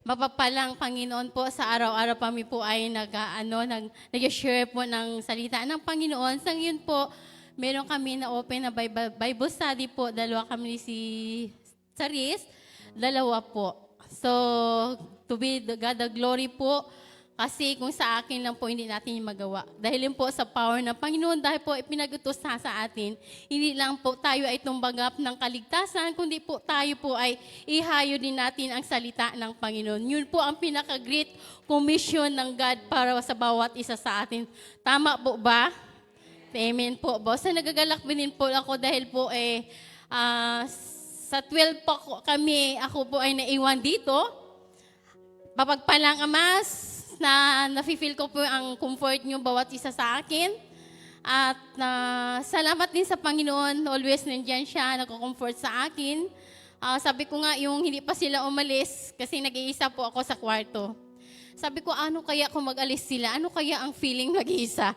Mapapalang Panginoon po sa araw-araw kami po ay nag-share po ng salita ng Panginoon. Sa ngayon po, meron kami na open na Bible study po. Dalawa kami ni si Charis, dalawa po. So, to be God the glory po. Kasi kung sa akin lang po, hindi natin yung magawa. Dahil po sa power ng Panginoon, dahil po ipinag-utos sa atin, hindi lang po tayo ay tumbagap ng kaligtasan, kundi po tayo po ay ihayo din natin ang salita ng Panginoon. Yun po ang pinaka-great commission ng God para sa bawat isa sa atin. Tama po ba? Amen po, boss. So, nagagalak din po ako dahil po sa 12 po kami, ako po ay naiwan dito. Papagpalang Amas, na nafe-feel ko po ang comfort niyo bawat isa sa akin. At salamat din sa Panginoon, always nandiyan siya, nagko-comfort sa akin. Sabi ko nga, yung hindi pa sila umalis, kasi nag-iisa po ako sa kwarto. Sabi ko, ano kaya kung mag-alis sila? Ano kaya ang feeling mag-iisa?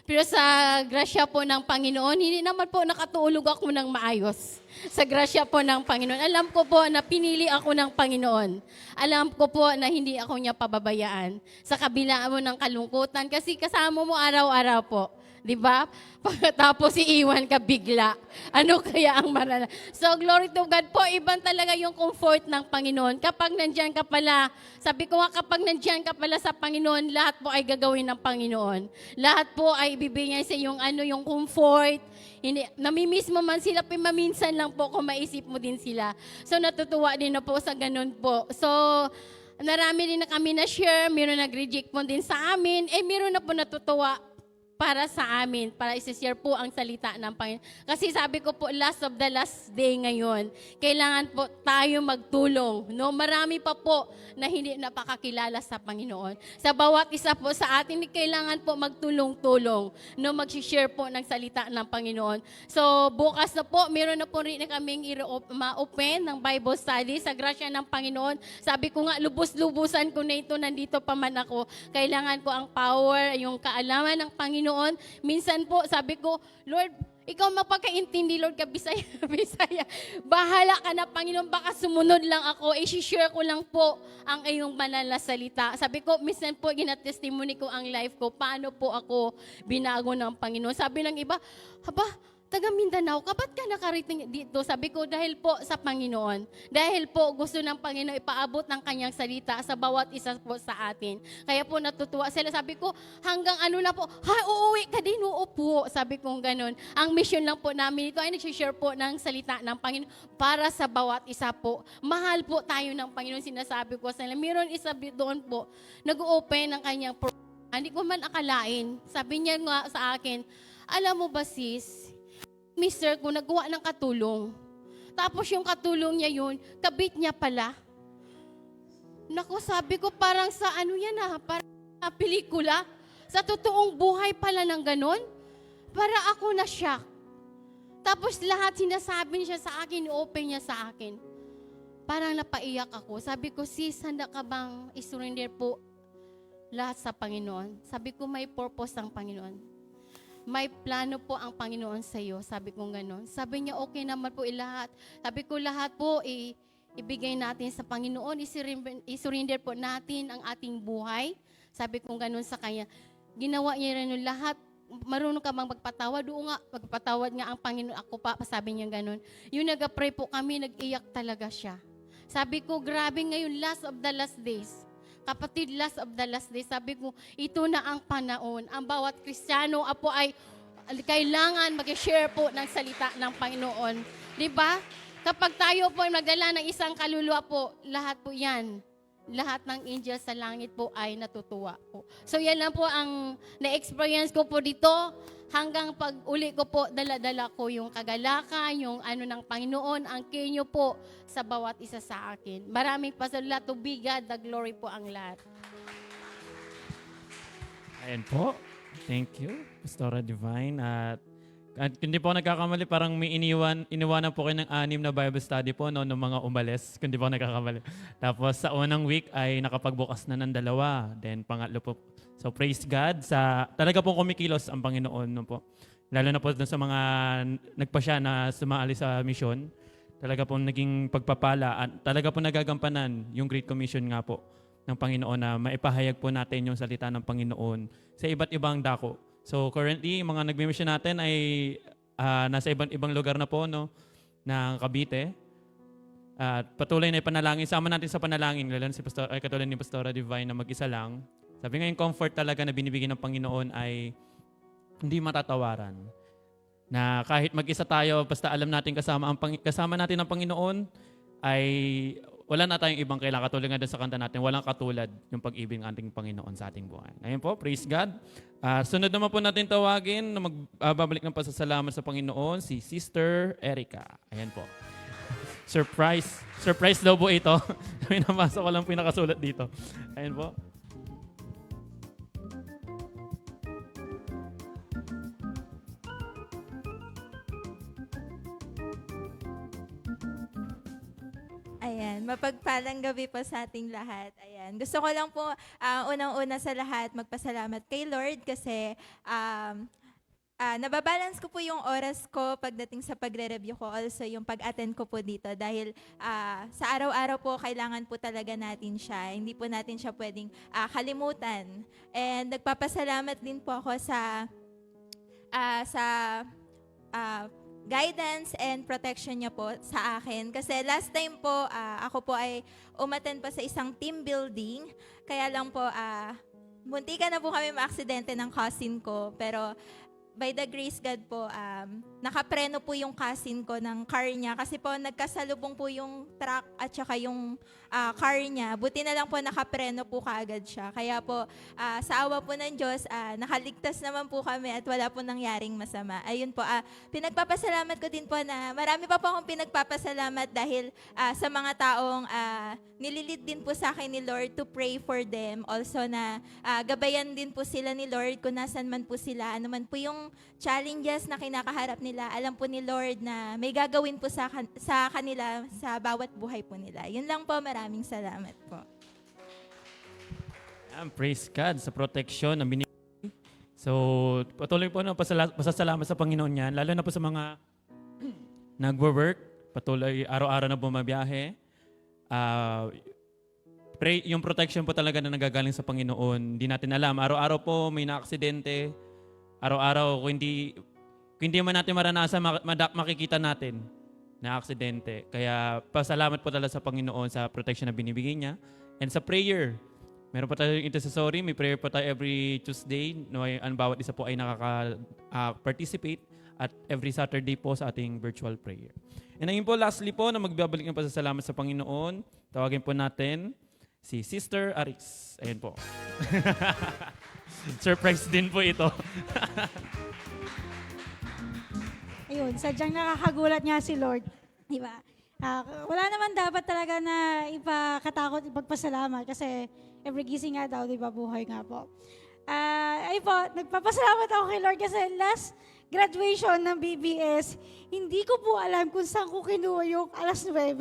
Pero sa grasya po ng Panginoon, hindi naman po nakatulog ako ng maayos. Sa grasya po ng Panginoon. Alam ko po na pinili ako ng Panginoon. Alam ko po na hindi ako niya pababayaan. Sa kabila mo ng kalungkutan, kasi kasama mo araw-araw po. Di ba? Pagkatapos iiwan ka bigla. Ano kaya ang marala? So, glory to God po. Ibang talaga yung comfort ng Panginoon. Kapag nandyan ka pala, sabi ko nga, kapag nandyan ka pala sa Panginoon, lahat po ay gagawin ng Panginoon. Lahat po ay ibibigay sa yung yung comfort. Hindi, namimiss mo man sila, maminsan lang po kung maisip mo din sila. So, natutuwa din na po sa ganun po. So, narami din na kami na-share, meron nag-reject po din sa amin, meron na po natutuwa para sa amin, para isi-share po ang salita ng Panginoon. Kasi sabi ko po, last of the last day ngayon, kailangan po tayo magtulong. No? Marami pa po na hindi napakakilala sa Panginoon. Sa bawat isa po sa atin, kailangan po magtulong-tulong. No? Mag-share po ng salita ng Panginoon. So, bukas na po, meron na po rin na kaming ma-open ng Bible study sa grasya ng Panginoon. Sabi ko nga, lubos-lubusan ko na ito, nandito pa man ako. Kailangan ko ang power, yung kaalaman ng Panginoon. Minsan po, sabi ko, Lord, ikaw magpakaintindi, Lord, ka Bisaya, Bisaya. Bahala ka na, Panginoon, baka sumunod lang ako. I-share ko lang po ang iyong banal na salita. Sabi ko, minsan po, ginatestimony ko ang life ko. Paano po ako binago ng Panginoon? Sabi ng iba, haba, taga Mindanao ka, ba't ka nakarating dito? Sabi ko, dahil po sa Panginoon. Dahil po gusto ng Panginoon ipaabot ng kanyang salita sa bawat isa po sa atin. Kaya po natutuwa sila. Sabi ko, hanggang ano na po, uuwi ka din, oo po. Sabi ko ganun. Ang mission lang po namin ito ay nag-share po ng salita ng Panginoon para sa bawat isa po. Mahal po tayo ng Panginoon, sinasabi ko sa nila. Meron isa doon po, nag-open ng kanyang program. Hindi ko man akalain. Sabi niya nga sa akin, alam mo ba sis, mister ko nagawa ng katulong. Tapos yung katulong niya yun, kabit niya pala. Naku, sabi ko parang sa parang sa pelikula. Sa totoong buhay pala ng ganon. Para ako na shock. Tapos lahat sinasabi niya sa akin, open niya sa akin. Parang napaiyak ako. Sabi ko, sis, handa ka bang isurrender po lahat sa Panginoon? Sabi ko, may purpose ang Panginoon. May plano po ang Panginoon sa iyo. Sabi ko gano'n. Sabi niya, okay naman po lahat. Sabi ko, lahat po ibigay natin sa Panginoon. Isurrender po natin ang ating buhay. Sabi ko gano'n sa kanya. Ginawa niya rin yung lahat. Marunong ka bang magpatawad? Doon nga, magpatawad nga ang Panginoon. Ako pa, sabi niya gano'n. Yung nag-pray po kami, nag-iyak talaga siya. Sabi ko, grabe ngayon, last of the last days. Kapatid, last of the last day, sabi ko, ito na ang panahon. Ang bawat Kristiyano po ay kailangan mag-share po ng salita ng Panginoon. Di ba? Kapag tayo po ay magdala ng isang kaluluwa po, lahat po yan. Lahat ng angels sa langit po ay natutuwa po. So yan lang po ang na-experience ko po dito. Hanggang pag uli ko po, dala-dala ko yung kagalakan, yung ng Panginoon, ang kinyo po sa bawat isa sa akin. Maraming pasalamat, to be God, the glory po ang lahat. Ayan po. Thank you, Pastora Divine. At hindi po nagkakamali, parang may iniwanan po kayo ng 6 na Bible study po no, ng mga umalis. Kung di po nagkakamali. Tapos sa unang week ay nakapagbukas na ng 2. Then pangatlo po. So praise God talaga pong kumikilos ang Panginoon no po. Lalo na po dun sa mga nagpasya na sumali sa mission. talaga po naging pagpapala at talaga po nagagampanan yung Great Commission nga po ng Panginoon na maipahayag po natin yung salita ng Panginoon sa iba't ibang dako. So currently, yung mga nagmi-mission natin ay nasa ibang lugar na po, no, ng Cavite. At patuloy na ipanalangin. Sama natin sa panalangin, lalo na si katulad ni Pastora Divine na mag-isa lang. Sabi nga yung comfort talaga na binibigyan ng Panginoon ay hindi matatawaran. Na kahit mag-isa tayo, basta alam natin kasama natin ang Panginoon, ay wala na tayong ibang kailangan. Katulad nga doon sa kanta natin, walang katulad yung pag-ibig ng ating Panginoon sa ating buhay. Ayun po, praise God. Sunod naman po natin tawagin na magbabalik ng pasasalamat sa Panginoon, si Sister Erica. Ayan po. Surprise. Surprise daw po ito. Pinamasa ko lang pinakasulat dito. Ayan po. Ayan, mapagpalang gabi po sa ating lahat. Ayan, gusto ko lang po unang-una sa lahat magpasalamat kay Lord kasi nababalance ko po yung oras ko pagdating sa pagre-review ko, also yung pag-attend ko po dito dahil sa araw-araw po kailangan po talaga natin siya. Hindi po natin siya pwedeng kalimutan. And nagpapasalamat din po ako sa guidance and protection niya po sa akin. Kasi last time po, ako po ay umattend pa sa isang team building. Kaya lang po, muntikan na po kami maaksidente ng cousin ko. Pero by the grace God po, nakapreno po yung cousin ko ng car niya. Kasi po, nagkasalubong po yung truck at saka yung car niya. Buti na lang po nakapreno po kaagad siya. Kaya po, sa awa po ng Diyos, nakaligtas naman po kami at wala po nangyaring masama. Ayun po, pinagpapasalamat ko din po na marami pa po akong pinagpapasalamat dahil sa mga taong nililid din po sa akin ni Lord to pray for them. Also na gabayan din po sila ni Lord kung nasan man po sila. Ano man po yung challenges na kinakaharap nila, alam po ni Lord na may gagawin po sa kanila sa bawat buhay po nila. Yun lang po, maraming salamat po. Praise God sa protection na binibigay. So, patuloy po na pasasalamat sa Panginoon yan, lalo na po sa mga nagwo-work, patuloy araw-araw na bumabiyahe. Yung protection po talaga na nagagaling sa Panginoon, hindi natin alam. Araw-araw po may na-aksidente. Araw-araw, kung hindi man natin maranasan, makikita natin na aksidente. Kaya pasalamat po talaga sa Panginoon sa protection na binibigay niya. And sa prayer, meron pa tayong intercessory, may prayer pa tayo every Tuesday. Ang bawat isa po ay nakaka-participate at every Saturday po sa ating virtual prayer. And ayun po, lastly po, na magbabalik ng pasasalamat sa Panginoon, tawagin po natin si Sister Aris. Ayun po. Surprise din po ito. Ayun, sadyang nakakagulat nga si Lord. Diba? Wala naman dapat talaga na ipakatakot, ipagpasalamat kasi every gising nga daw, diba, buhay nga po. Ayun po, nagpapasalamat ako kay Lord kasi last graduation ng BBS, hindi ko po alam kung saan ko kinuha yung alas 9.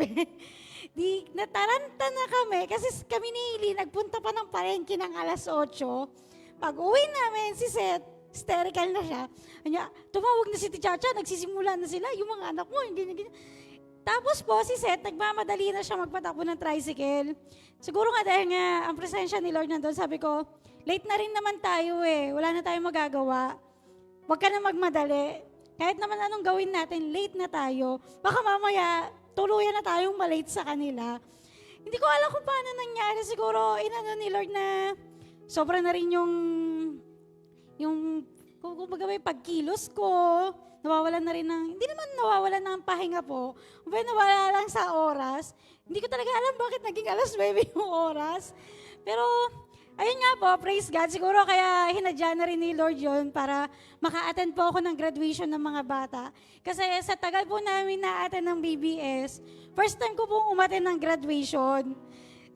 Nataranta na kami kasi kami ni Hili, nagpunta pa ng palengke ng alas 8. Pag uwi namin, si Seth, hysterical na siya. Kanya, tumawag na si Tichacha, nagsisimula na sila, yung mga anak mo, hindi na ganyan. Tapos po, si Seth, nagmamadali na siya magpatakbo ng tricycle. Siguro nga dahil nga ang presensya ni Lord nandun, sabi ko, late na rin naman tayo wala na tayong magagawa. Huwag ka na magmadali. Kahit naman anong gawin natin, late na tayo. Baka mamaya, tuluyan na tayong malate sa kanila. Hindi ko alam kung paano nangyari. Siguro, inano ni Lord na sobra na rin yung kumbaga may pagkilos ko, nawawalan na rin hindi naman nawawalan ng pahinga po, kumbaga nawala lang sa oras. Hindi ko talaga alam bakit naging alas 9 yung oras. Pero, ayun nga po, praise God, siguro kaya hinadya na rin ni Lord yun para maka-attend po ako ng graduation ng mga bata. Kasi sa tagal po namin na-attend ng BBS, first time ko pong umattend ng graduation.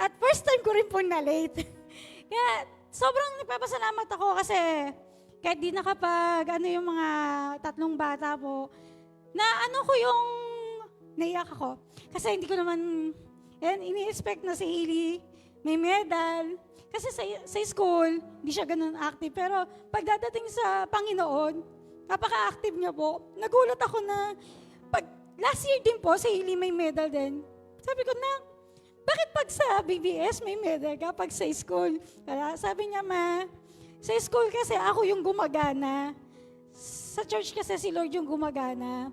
At first time ko rin po na-late. Kaya, sobrang nagpapasalamat ako kasi kahit di yung mga 3 bata po, naiyak ako. Kasi hindi ko naman, ini-expect na si Hailey, may medal. Kasi sa school, hindi siya ganun active. Pero pagdadating sa Panginoon, napaka-active niya po. Nagulat ako na, last year din po, si Hailey may medal din. Sabi ko, na, bakit pag sa BBS may medal ka, pag sa school? Kaya sabi niya, ma, sa school kasi ako yung gumagana. Sa church kasi si Lord yung gumagana.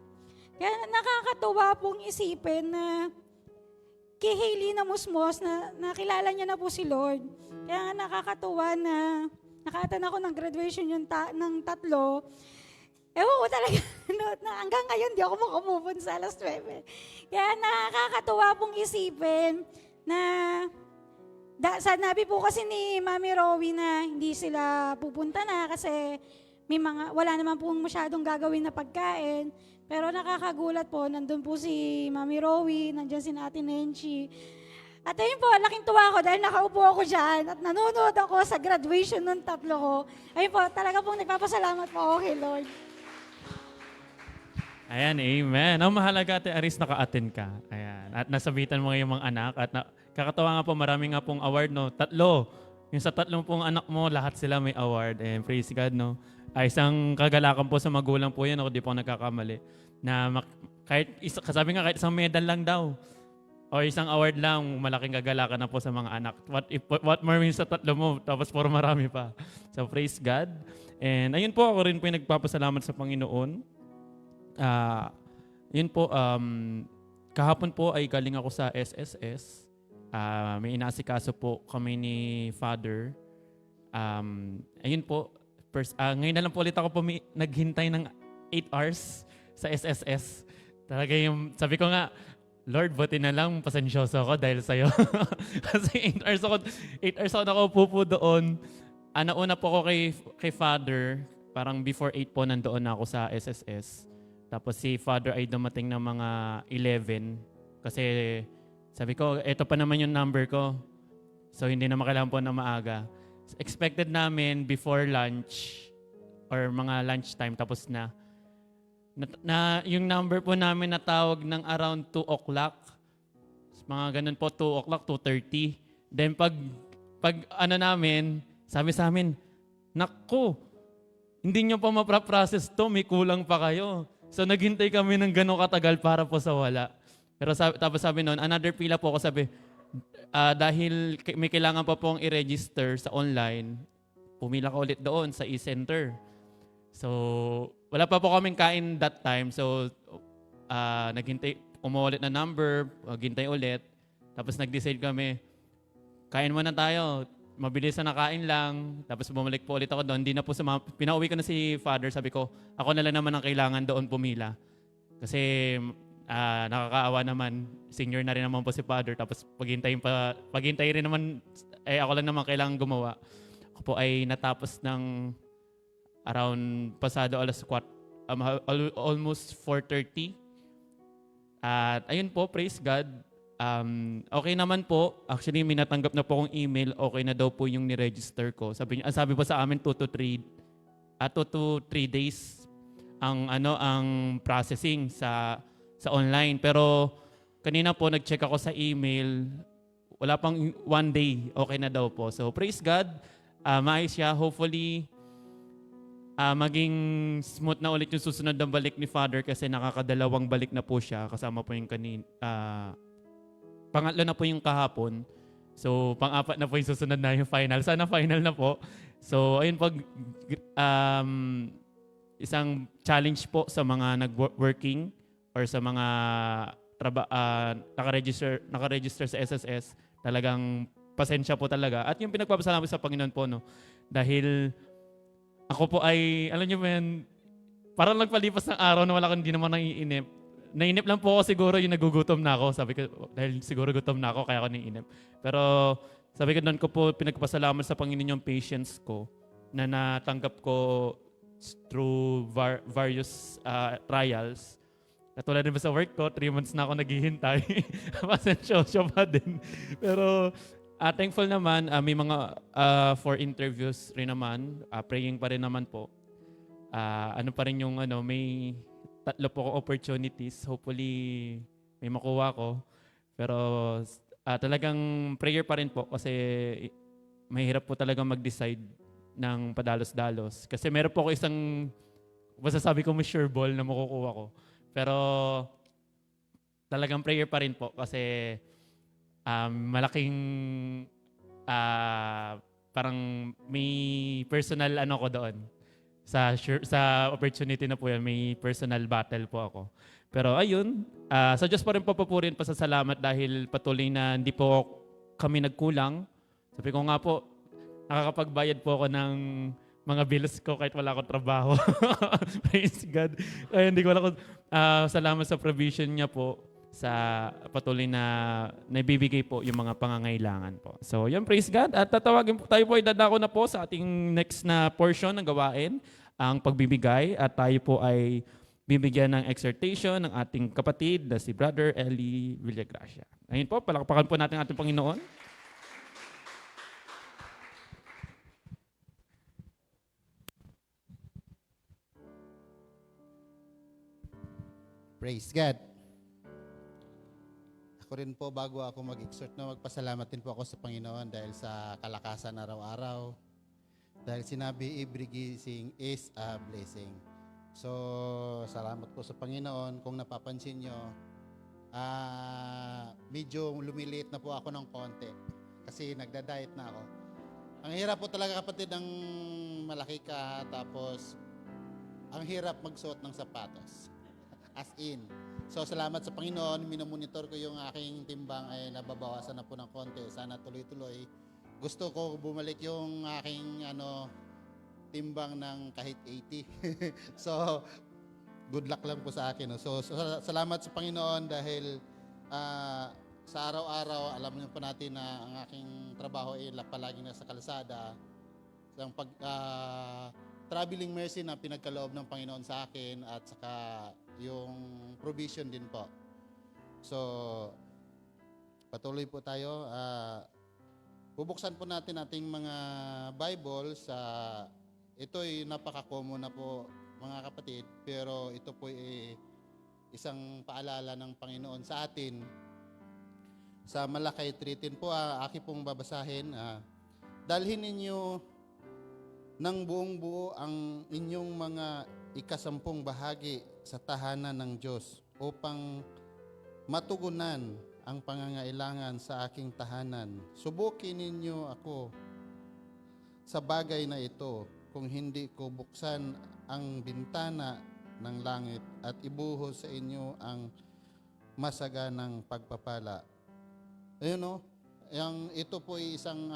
Kaya nakakatuwa pong isipin na kay Hailey na Musmos, na nakilala niya na po si Lord. Kaya nakakatuwa na nakatan ako ng graduation yung ng 3. Ewan ko talaga, na hanggang ngayon di ako makamove sa alas 9. Kaya nakakatuwa pong isipin na sanabi po kasi ni Mami Rowie na hindi sila pupunta na kasi wala naman pong masyadong gagawin na pagkain. Pero nakakagulat po, nandun po si Mami Rowie, nandyan si Ate Nenchi. At ayun po, laking tuwa ako dahil nakaupo ako dyan at nanonood ako sa graduation ng 3 ko. Ayun po, talaga pong nagpapasalamat po ako kay Lord. Ayan, amen. Ang mahalaga, Ate Aris, naka-attend ka. Ayan. At nasabitan mo yung mga anak. At kakatawa nga po, marami nga pong award, no? 3. Yung sa 3 pong anak mo, lahat sila may award. And praise God, no? Isang kagalakan po sa magulang po yan, ako di po nagkakamali. Na kasabi nga, kahit isang medal lang daw. O isang award lang, malaking kagalakan na po sa mga anak. What more means sa 3 mo, tapos puro marami pa. So praise God. And ayun po, ako rin po yung nagpapasalamat sa Panginoon. Yun po, kahapon po ay galing ako sa SSS. May inaasikaso po kami ni Father. Ayun po, ngayon na lang po ulit ako naghintay ng 8 hours sa SSS. Talaga yung, sabi ko nga, Lord, buti na lang, pasensyoso ako dahil sa'yo. Kasi 8 hours ako nakaupo po doon. Nauna po ako kay Father, parang before 8 po nandoon na ako sa SSS. Tapos si Father ay dumating ng mga 11. Kasi sabi ko, eto pa naman yung number ko. So hindi na makailangan po na maaga. Expected namin before lunch or mga lunchtime tapos na yung number po namin natawag ng around 2 o'clock. Mga ganun po, 2 o'clock, 2:30. Then pag namin, sabi sa amin, naku, hindi nyo pa mapraprocess to, may kulang pa kayo. So naghintay kami ng gano'ng katagal para po sa wala. Pero tapos sabi noon, another pila po ako, sabi, dahil may kailangan pa pong i-register sa online, pumila ka ulit doon sa e-center. So, wala pa po kaming kain that time. So, naghintay, umuulit na number, maghintay ulit. Tapos nag-decide kami, kain muna tayo. Mabilis na nakain lang. Tapos bumalik po ulit ako doon. Pinauwi ko na si Father. Sabi ko, ako na lang naman ang kailangan doon pumila. Kasi nakakaawa naman. Senior na rin naman po si Father. Tapos paghintay rin naman, ako lang naman kailangan gumawa. Ako po ay natapos ng around pasado alas 4, almost 4:30. At ayun po, praise God. Okay naman po. Actually, may natanggap na po akong email. Okay na daw po yung ni-register ko. Sabi po sa amin 2 to 3 days ang processing sa online. Pero kanina po nag-check ako sa email. Wala pang 1 day. Okay na daw po. So praise God. Maayos siya. Hopefully maging smooth na ulit yung susunod na balik ni Father kasi nakakadalawang balik na po siya. Kasama po yung pangatlo na po yung kahapon. So, pang-apat na po yung susunod na yung final. Sana final na po. So, ayun po, isang challenge po sa mga nag-working or sa mga naka-register sa SSS. Talagang pasensya po talaga. At yung pinagpapasalamat sa Panginoon po, no? Dahil ako po ay, alam niyo ba yan, parang nagpalipas ng araw na wala kang hindi naman naiinip. Nainip lang po ako siguro yung nagugutom na ako. Sabi ko, dahil siguro gutom na ako, kaya ako naiinip. Pero sabi ko doon ko po pinagpasalamat sa Panginoon yung patience ko na natanggap ko through various trials. Katulad din ba sa work ko, 3 months na ako naghihintay. Pasensya pa din. Pero thankful naman, may mga for interviews rin naman. Praying pa rin naman po. Ano pa rin yung may 3 po opportunities. Hopefully, may makuha ko. Pero talagang prayer pa rin po kasi mahirap po talaga mag-decide ng padalos-dalos. Kasi meron po ako isang, masasabi ko may sure ball na makukuha ko. Pero talagang prayer pa rin po kasi malaking parang may personal ano ko doon. Sa opportunity na po yan, may personal battle po ako. Pero ayun, sa Diyos pa rin papapurin, pasasalamat dahil patuloy na hindi po kami nagkulang. Sabi ko nga po, nakakapagbayad po ako ng mga bills ko kahit wala akong trabaho. Praise God. Kaya hindi ko alam kung salamat sa provision niya po sa patuloy na naibibigay po yung mga pangangailangan po. So, yun, praise God. At tatawagin po tayo po, idadako na po sa ating next na portion ng gawain, ang pagbibigay. At tayo po ay bibigyan ng exhortation ng ating kapatid na si Brother Eli Villagracia. Ayun po, palakpakan po natin ating Panginoon. Praise God. Ako rin po, bago ako mag-exhort na magpasalamat din po ako sa Panginoon dahil sa kalakasan araw-araw. Dahil sinabi, every giving is a blessing. So, salamat po sa Panginoon. Kung napapansin nyo, medyo lumiliit na po ako ng konti. Kasi nagda-diet na ako. Ang hirap po talaga kapatid ng malaki ka, tapos ang hirap magsuot ng sapatos. As in. So, salamat sa Panginoon. Minomonitor ko yung aking timbang ay nababawasan na po ng konti. Sana tuloy-tuloy. Gusto ko bumalik yung aking timbang ng kahit 80. So, good luck lang po sa akin. No? So, salamat sa Panginoon dahil sa araw-araw, alam niyo po natin na ang aking trabaho ay palaging nasa kalsada. Ang traveling mercy na pinagkaloob ng Panginoon sa akin at saka yung provision din po. So, patuloy po tayo. Bubuksan po natin ating mga Bible sa ito'y napaka-common na po mga kapatid, pero ito po ay isang paalala ng Panginoon sa atin. Sa Malakay 3:10 po, aki pong babasahin. Dalhin ninyo ng buong buo ang inyong mga ikasampung bahagi sa tahanan ng Diyos upang matugunan ang pangangailangan sa aking tahanan. Subukin ninyo ako sa bagay na ito kung hindi ko buksan ang bintana ng langit at ibuhos sa inyo ang masaganang pagpapala. Ayun ito po ay isang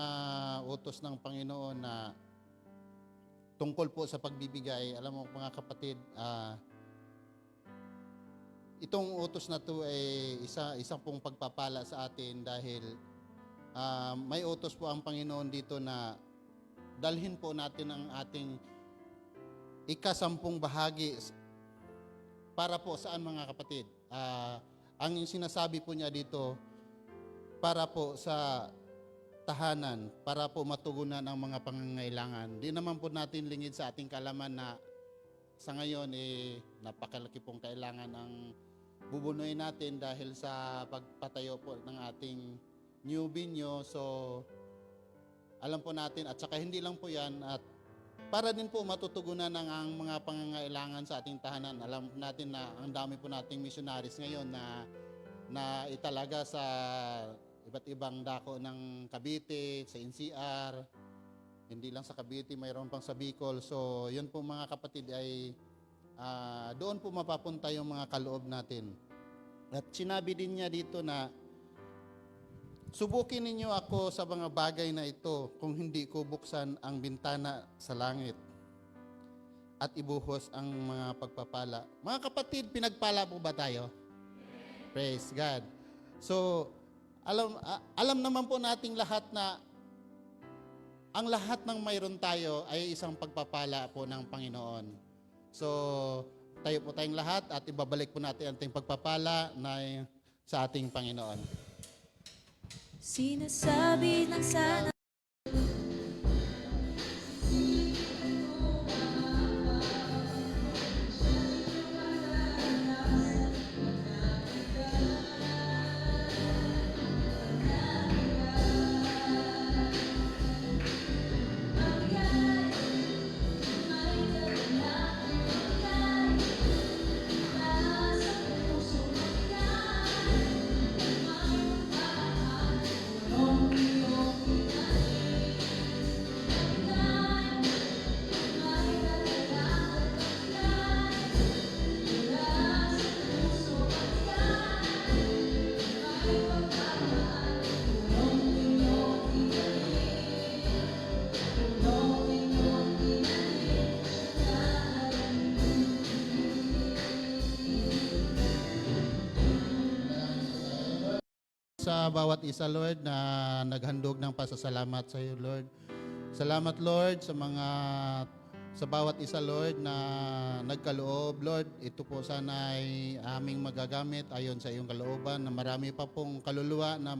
utos ng Panginoon na tungkol po sa pagbibigay. Alam mo mga kapatid, itong utos na to ay isang pong pagpapala sa atin dahil may utos po ang Panginoon dito na dalhin po natin ang ating ikasampung bahagi para po saan mga kapatid. Ang sinasabi po niya dito, para po sa tahanan, para po matugunan ang mga pangangailangan. Di naman po natin lingid sa ating kalaman na sa ngayon napakalaki pong kailangan ang bubunuin natin dahil sa pagpatayo po ng ating new binyo. So, alam po natin at saka hindi lang po yan at para din po matutugunan ang mga pangangailangan sa ating tahanan. Alam natin na ang dami po nating missionaries ngayon na italaga sa iba't ibang dako ng Cavite, sa NCR, hindi lang sa Cavite, mayroon pang sa Bicol. So, yun po mga kapatid ay doon po mapapunta yung mga kaloob natin. At sinabi din niya dito na subukin ninyo ako sa mga bagay na ito kung hindi ko buksan ang bintana sa langit at ibuhos ang mga pagpapala. Mga kapatid, pinagpala po ba tayo? Praise God. So, alam naman po nating lahat na ang lahat ng mayroon tayo ay isang pagpapala po ng Panginoon. So, tayo po tayong lahat at ibabalik po natin ang ating pagpapala na sa ating Panginoon. Sinasabi lang sana bawat isa, Lord, na naghandog ng pasasalamat sa iyo, Lord. Salamat, Lord, sa bawat isa, Lord, na nagkaloob, Lord. Ito po sana ay aming magagamit ayon sa iyong kalooban na marami pa pong kaluluwa na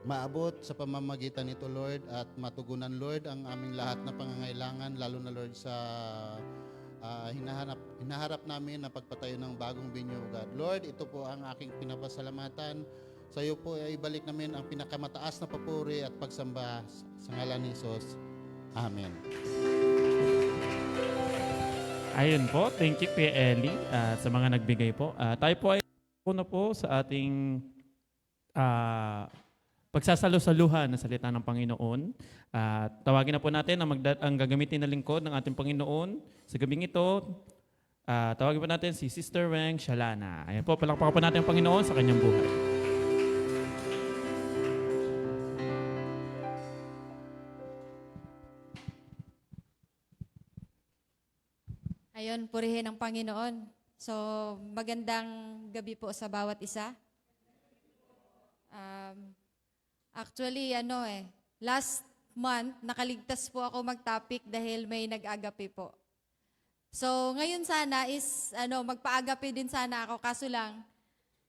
maabot sa pamamagitan nito, Lord, at matugunan, Lord, ang aming lahat na pangangailangan, lalo na, Lord, sa hinaharap namin na pagpatayo ng bagong binyo, God. Lord, ito po ang aking pinapasalamatan. Sa iyo po ay ibalik namin ang pinakamataas na papuri at pagsamba sa ngalan ni Jesus. Amen. Ayun po, thank you Kuya Ellie sa mga nagbigay po. Tayo po ay na po sa ating pagsasalo-saluhan na salita ng Panginoon. Tawagin na po natin ang gagamitin na lingkod ng ating Panginoon sa gabing ito. Tawagin po natin si Sister Weng Shalana. Ayan po, palakpakan po natin ang Panginoon sa kanyang buhay. Ayun, purihin ang Panginoon. So, magandang gabi po sa bawat isa. Actually, last month, nakaligtas po ako mag-topic dahil may nag-agape po. So, ngayon sana is, magpa-agape din sana ako. Kaso lang,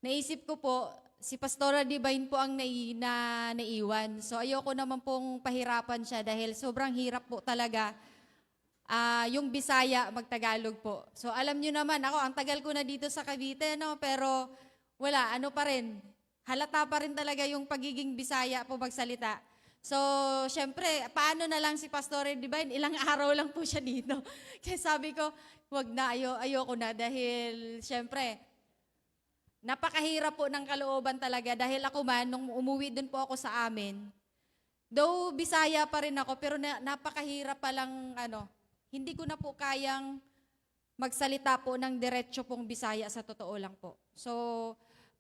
naisip ko po, si Pastora Divine po ang naiwan. So, ayoko naman pong pahirapan siya dahil sobrang hirap po talaga yung Bisaya magtagalog po. So alam nyo naman, ako ang tagal ko na dito sa Cavite, pero wala, pa rin. Halata pa rin talaga yung pagiging Bisaya po magsalita. So syempre, paano na lang si Pastor Divine, ilang araw lang po siya dito. Kaya sabi ko, wag na, ayoko na dahil syempre, napakahirap po ng kalooban talaga dahil ako man, nung umuwi dun po ako sa amin, though Bisaya pa rin ako, pero napakahirap palang hindi ko na po kayang magsalita po ng diretso pong Bisaya sa totoo lang po. So,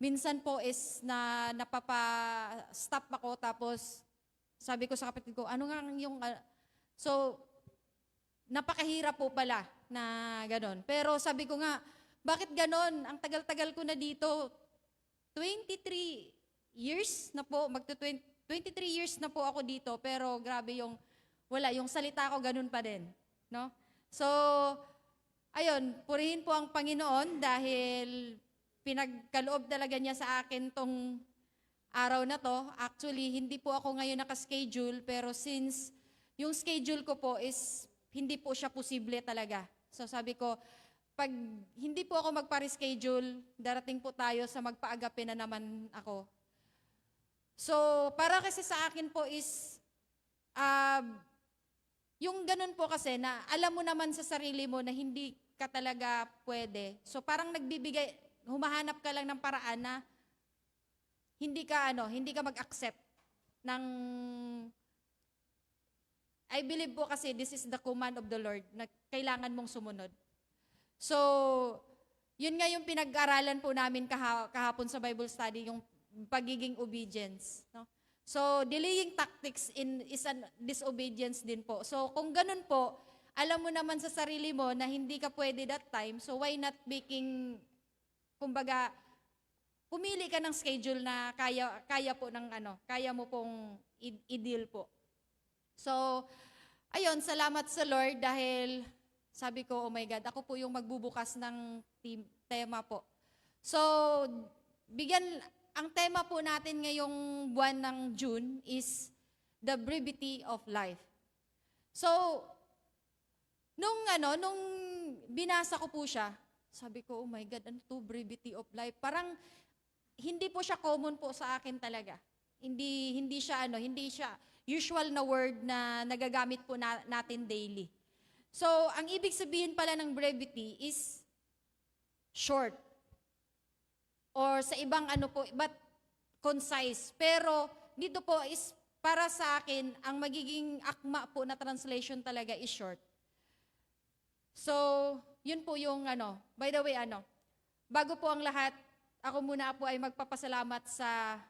minsan po is napapa-stop ako tapos sabi ko sa kapatid ko, ano nga yung... So, napakahirap po pala na ganon. Pero sabi ko nga, bakit ganon? Ang tagal-tagal ko na dito. 23 years na po, 23 years na po ako dito, pero grabe yung salita ko ganun pa din. No? So, ayun, purihin po ang Panginoon dahil pinagkaloob talaga niya sa akin tong araw na to. Actually, hindi po ako ngayon nakaschedule, pero since yung schedule ko po is hindi po siya posible talaga. So sabi ko, pag hindi po ako magpa-reschedule, darating po tayo sa magpa-agape na naman ako. So, para kasi sa akin po is, yung ganun po kasi na alam mo naman sa sarili mo na hindi ka talaga pwede. So parang humahanap ka lang ng paraan na hindi ka mag-accept ng, I believe po kasi this is the command of the Lord na kailangan mong sumunod. So, yun nga yung pinag-aralan po namin kahapon sa Bible study, yung pagiging obedience. No? So, delaying tactics is an disobedience din po. So, kung ganun po, alam mo naman sa sarili mo na hindi ka pwede that time, so why not kumbaga, pumili ka ng schedule na kaya mo pong i-deal po. So, ayun, salamat sa Lord dahil sabi ko, oh my God, ako po yung magbubukas ng tema po. So, ang tema po natin ngayong buwan ng June is the brevity of life. So, nung binasa ko po siya, sabi ko, oh my God, ano to, brevity of life? Parang hindi po siya common po sa akin talaga. Hindi siya usual na word na nagagamit po natin daily. So, ang ibig sabihin pala ng brevity is short. Or sa ibang but concise. Pero dito po is para sa akin, ang magiging akma po na translation talaga is short. So, yun po yung by the way, bago po ang lahat, ako muna po ay magpapasalamat sa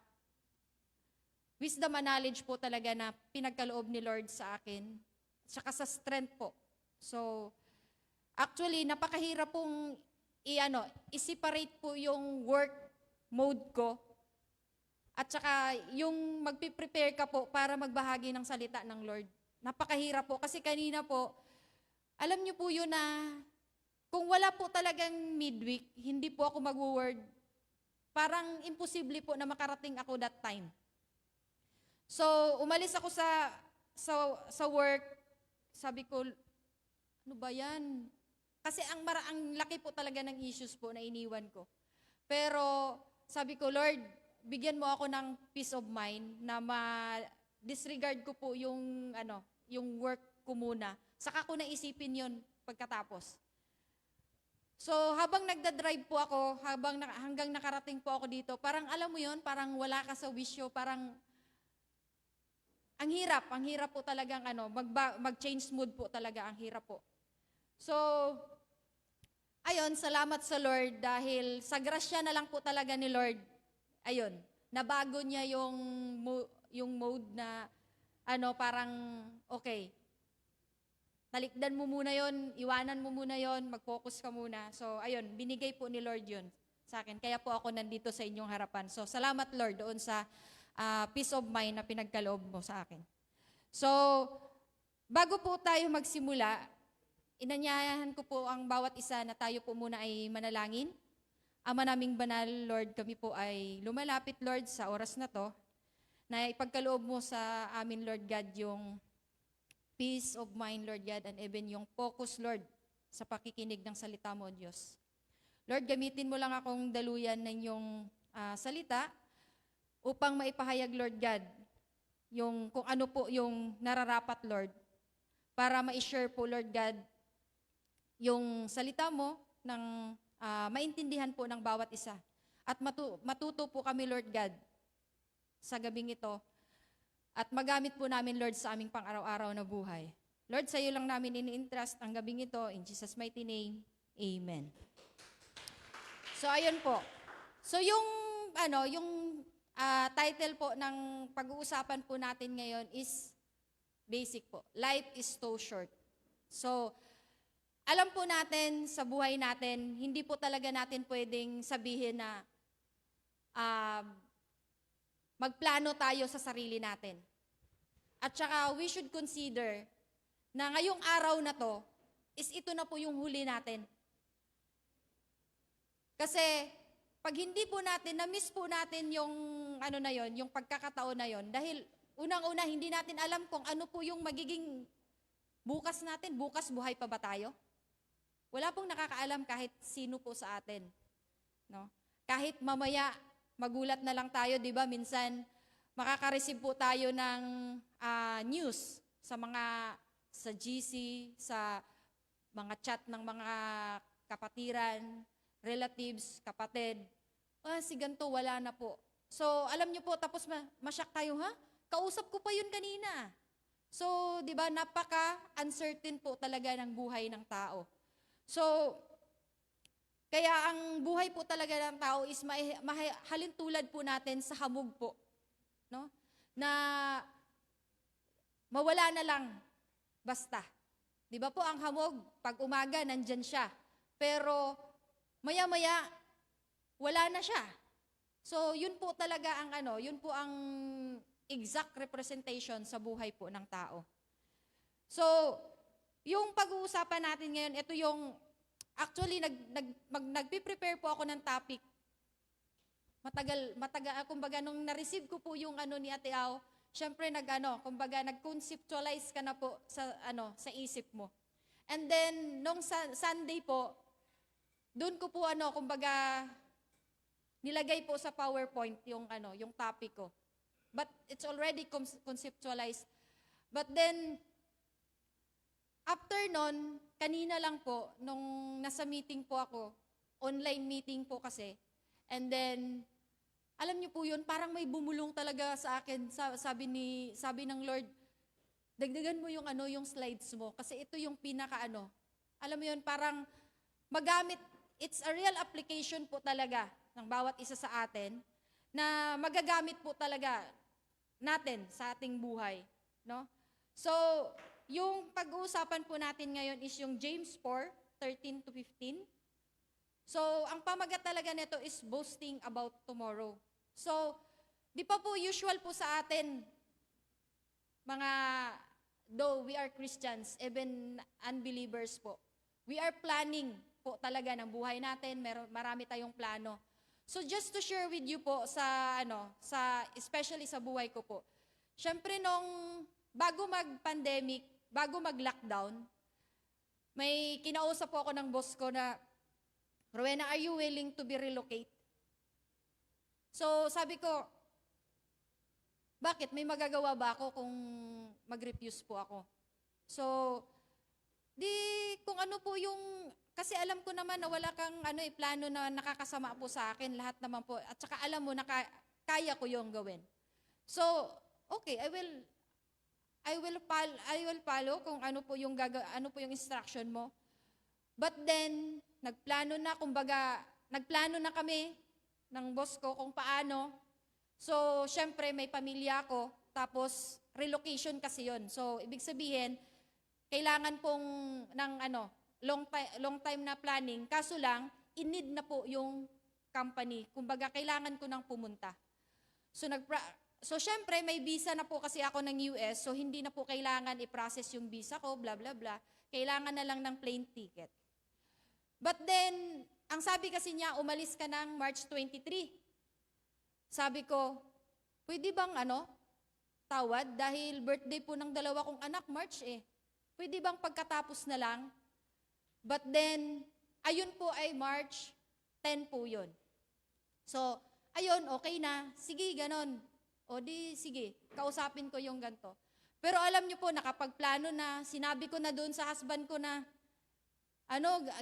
wisdom and knowledge po talaga na pinagkaloob ni Lord sa akin, saka sa strength po. So, actually, napakahirap pong i-separate po yung work mode ko At saka yung magpiprepare ka po para magbahagi ng salita ng Lord. Napakahirap po kasi kanina po, alam niyo po yun na kung wala po talagang midweek, hindi po ako mag-word. Parang imposible po na makarating ako that time. So, umalis ako sa work. Sabi ko, ano ba yan? Kasi ang laki po talaga ng issues po na iniwan ko. Pero sabi ko, Lord, bigyan mo ako ng peace of mind na disregard ko po yung work ko muna. Saka ko naisipin yon pagkatapos. So, habang nagda-drive po ako, hanggang nakarating po ako dito, parang alam mo yon, parang wala ka sa wisyo, parang ang hirap po talagang mag-change mood po talaga, ang hirap po. So, ayun, salamat sa Lord dahil sa grasya na lang po talaga ni Lord, ayun, nabago niya yung mode na parang okay, talikdan mo muna yon, iwanan mo muna yon, mag-focus ka muna. So, ayun, binigay po ni Lord yun sa akin. Kaya po ako nandito sa inyong harapan. So, salamat Lord doon sa peace of mind na pinagkaloob mo sa akin. So, bago po tayo magsimula, inanyayahan ko po ang bawat isa na tayo po muna ay manalangin. Ama naming banal, Lord, kami po ay lumalapit, Lord, sa oras na to, na ipagkaloob mo sa amin, Lord God, yung peace of mind, Lord God, and even yung focus, Lord, sa pakikinig ng salita mo, Diyos. Lord, gamitin mo lang akong daluyan ng iyong salita upang maipahayag, Lord God, yung kung ano po yung nararapat, Lord, para ma-share po, Lord God, yung salita mo ng maintindihan po ng bawat isa. At matuto po kami, Lord God, sa gabing ito. At magamit po namin, Lord, sa aming pang-araw-araw na buhay. Lord, sa iyo lang namin ini-entrust ang gabing ito. In Jesus' mighty name, Amen. So, ayun po. So, yung title po ng pag-uusapan po natin ngayon is basic po. Life is so short. So, alam po natin sa buhay natin, hindi po talaga natin pwedeng sabihin na magplano tayo sa sarili natin. At saka we should consider na ngayong araw na to is ito na po yung huli natin. Kasi pag hindi po natin, na-miss po natin yung yung pagkakataon na yon, dahil unang-una hindi natin alam kung ano po yung magiging bukas natin. Bukas buhay pa ba tayo? Wala pong nakakaalam kahit sino po sa atin. No? Kahit mamaya magulat na lang tayo, di ba? Minsan makaka-receive po tayo ng news sa GC, sa mga chat ng mga kapatiran, relatives, kapatid. Si ganito, wala na po. So, alam niyo po, tapos masyak tayo, ha? Kausap ko pa yun kanina. So, di ba, napaka-uncertain po talaga ng buhay ng tao. So, kaya ang buhay po talaga ng tao is halintulad po natin sa hamog po. No? Na mawala na lang basta. Di ba po ang hamog, pag umaga, nandyan siya. Pero maya-maya, wala na siya. So, yun po talaga yun po ang exact representation sa buhay po ng tao. So, yung pag-uusapan natin ngayon, ito yung, actually, nagpe-prepare po ako ng topic. Matagal, kumbaga, nung na-receive ko po yung ni Ate Au, syempre, kumbaga, nag-conceptualize ka na po sa isip mo. And then, nung Sunday po, doon ko po, kumbaga, nilagay po sa PowerPoint yung topic ko. But it's already conceptualized. But then, after nun, kanina lang po, nung nasa meeting po ako, online meeting po kasi, and then, alam niyo po yun, parang may bumulong talaga sa akin. Sabi ng Lord, dagdagan mo yung slides mo. Kasi ito yung alam mo yun, parang magamit, it's a real application po talaga ng bawat isa sa atin, na magagamit po talaga natin sa ating buhay. No? So, yung pag-uusapan po natin ngayon is yung James 4:13-15. So, ang pamagat talaga nito is boasting about tomorrow. So, di pa po usual po sa atin, mga, though we are Christians, even unbelievers po, we are planning po talaga ng buhay natin, marami tayong plano. So just to share with you po especially sa buhay ko po. Syempre bago mag-pandemic, bago mag-lockdown, may kinausap po ako ng boss ko na, Rowena, are you willing to be relocate? So sabi ko, bakit? May magagawa ba ako kung mag-refuse po ako? So, kung ano po yung, kasi alam ko naman na wala kang plano na nakakasama po sa akin, lahat naman po, at saka alam mo na kaya ko yung gawin. So, okay, I will follow kung ano po yung instruction mo. But then, nagplano na kami ng boss ko kung paano. So, syempre may pamilya ako, tapos relocation kasi yon. So, ibig sabihin, kailangan pong ng long time na planning, kaso lang, in-need na po yung company. Kumbaga, kailangan ko nang pumunta. So, syempre, may visa na po kasi ako ng US, so hindi na po kailangan i-process yung visa ko, bla bla bla. Kailangan na lang ng plane ticket. But then, ang sabi kasi niya, umalis ka ng March 23. Sabi ko, pwede bang tawad? Dahil birthday po ng dalawa kong anak, March eh. Pwede bang pagkatapos na lang? But then, ayun po ay March 10 po yun. So, ayun, okay na. Sige, ganon. O di, sige, kausapin ko yung ganto. Pero alam niyo po, nakapagplano na, sinabi ko na doon sa husband ko na,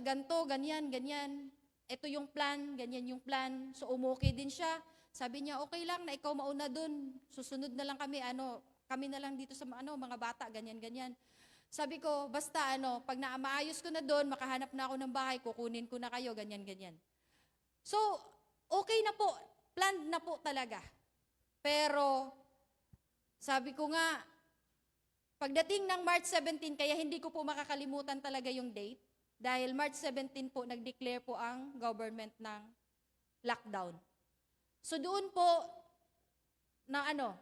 ganto, ganyan, ganyan. Ito yung plan, ganyan yung plan. So, umokay din siya. Sabi niya, okay lang na ikaw mauna dun. Susunod na lang kami, kami na lang dito sa mga bata, ganyan, ganyan. Sabi ko, basta pag maayos ko na dun, makahanap na ako ng bahay, kukunin ko na kayo, ganyan, ganyan. So, okay na po. Planned na po talaga. Pero, sabi ko nga, pagdating ng March 17, kaya hindi ko po makakalimutan talaga yung date, dahil March 17 po, nag-declare po ang government ng lockdown. So doon po,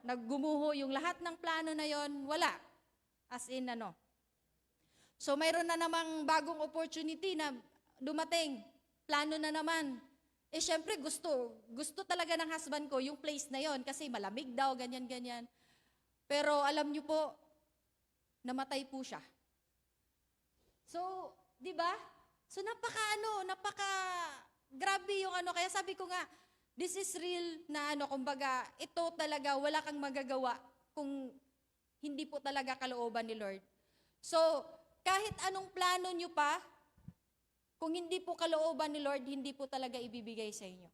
naggumuho yung lahat ng plano na yon, wala. As in, So mayroon na namang bagong opportunity na dumating, plano na naman. Eh syempre gusto talaga ng husband ko yung place na yon kasi malamig daw, ganyan, ganyan. Pero alam niyo po, namatay po siya. So, di ba? So napaka grabe yung kaya sabi ko nga, this is real na kumbaga, ito talaga, wala kang magagawa kung hindi po talaga kalooban ni Lord. So, kahit anong plano nyo pa, kung hindi po kalooban ni Lord, hindi po talaga ibibigay sa inyo.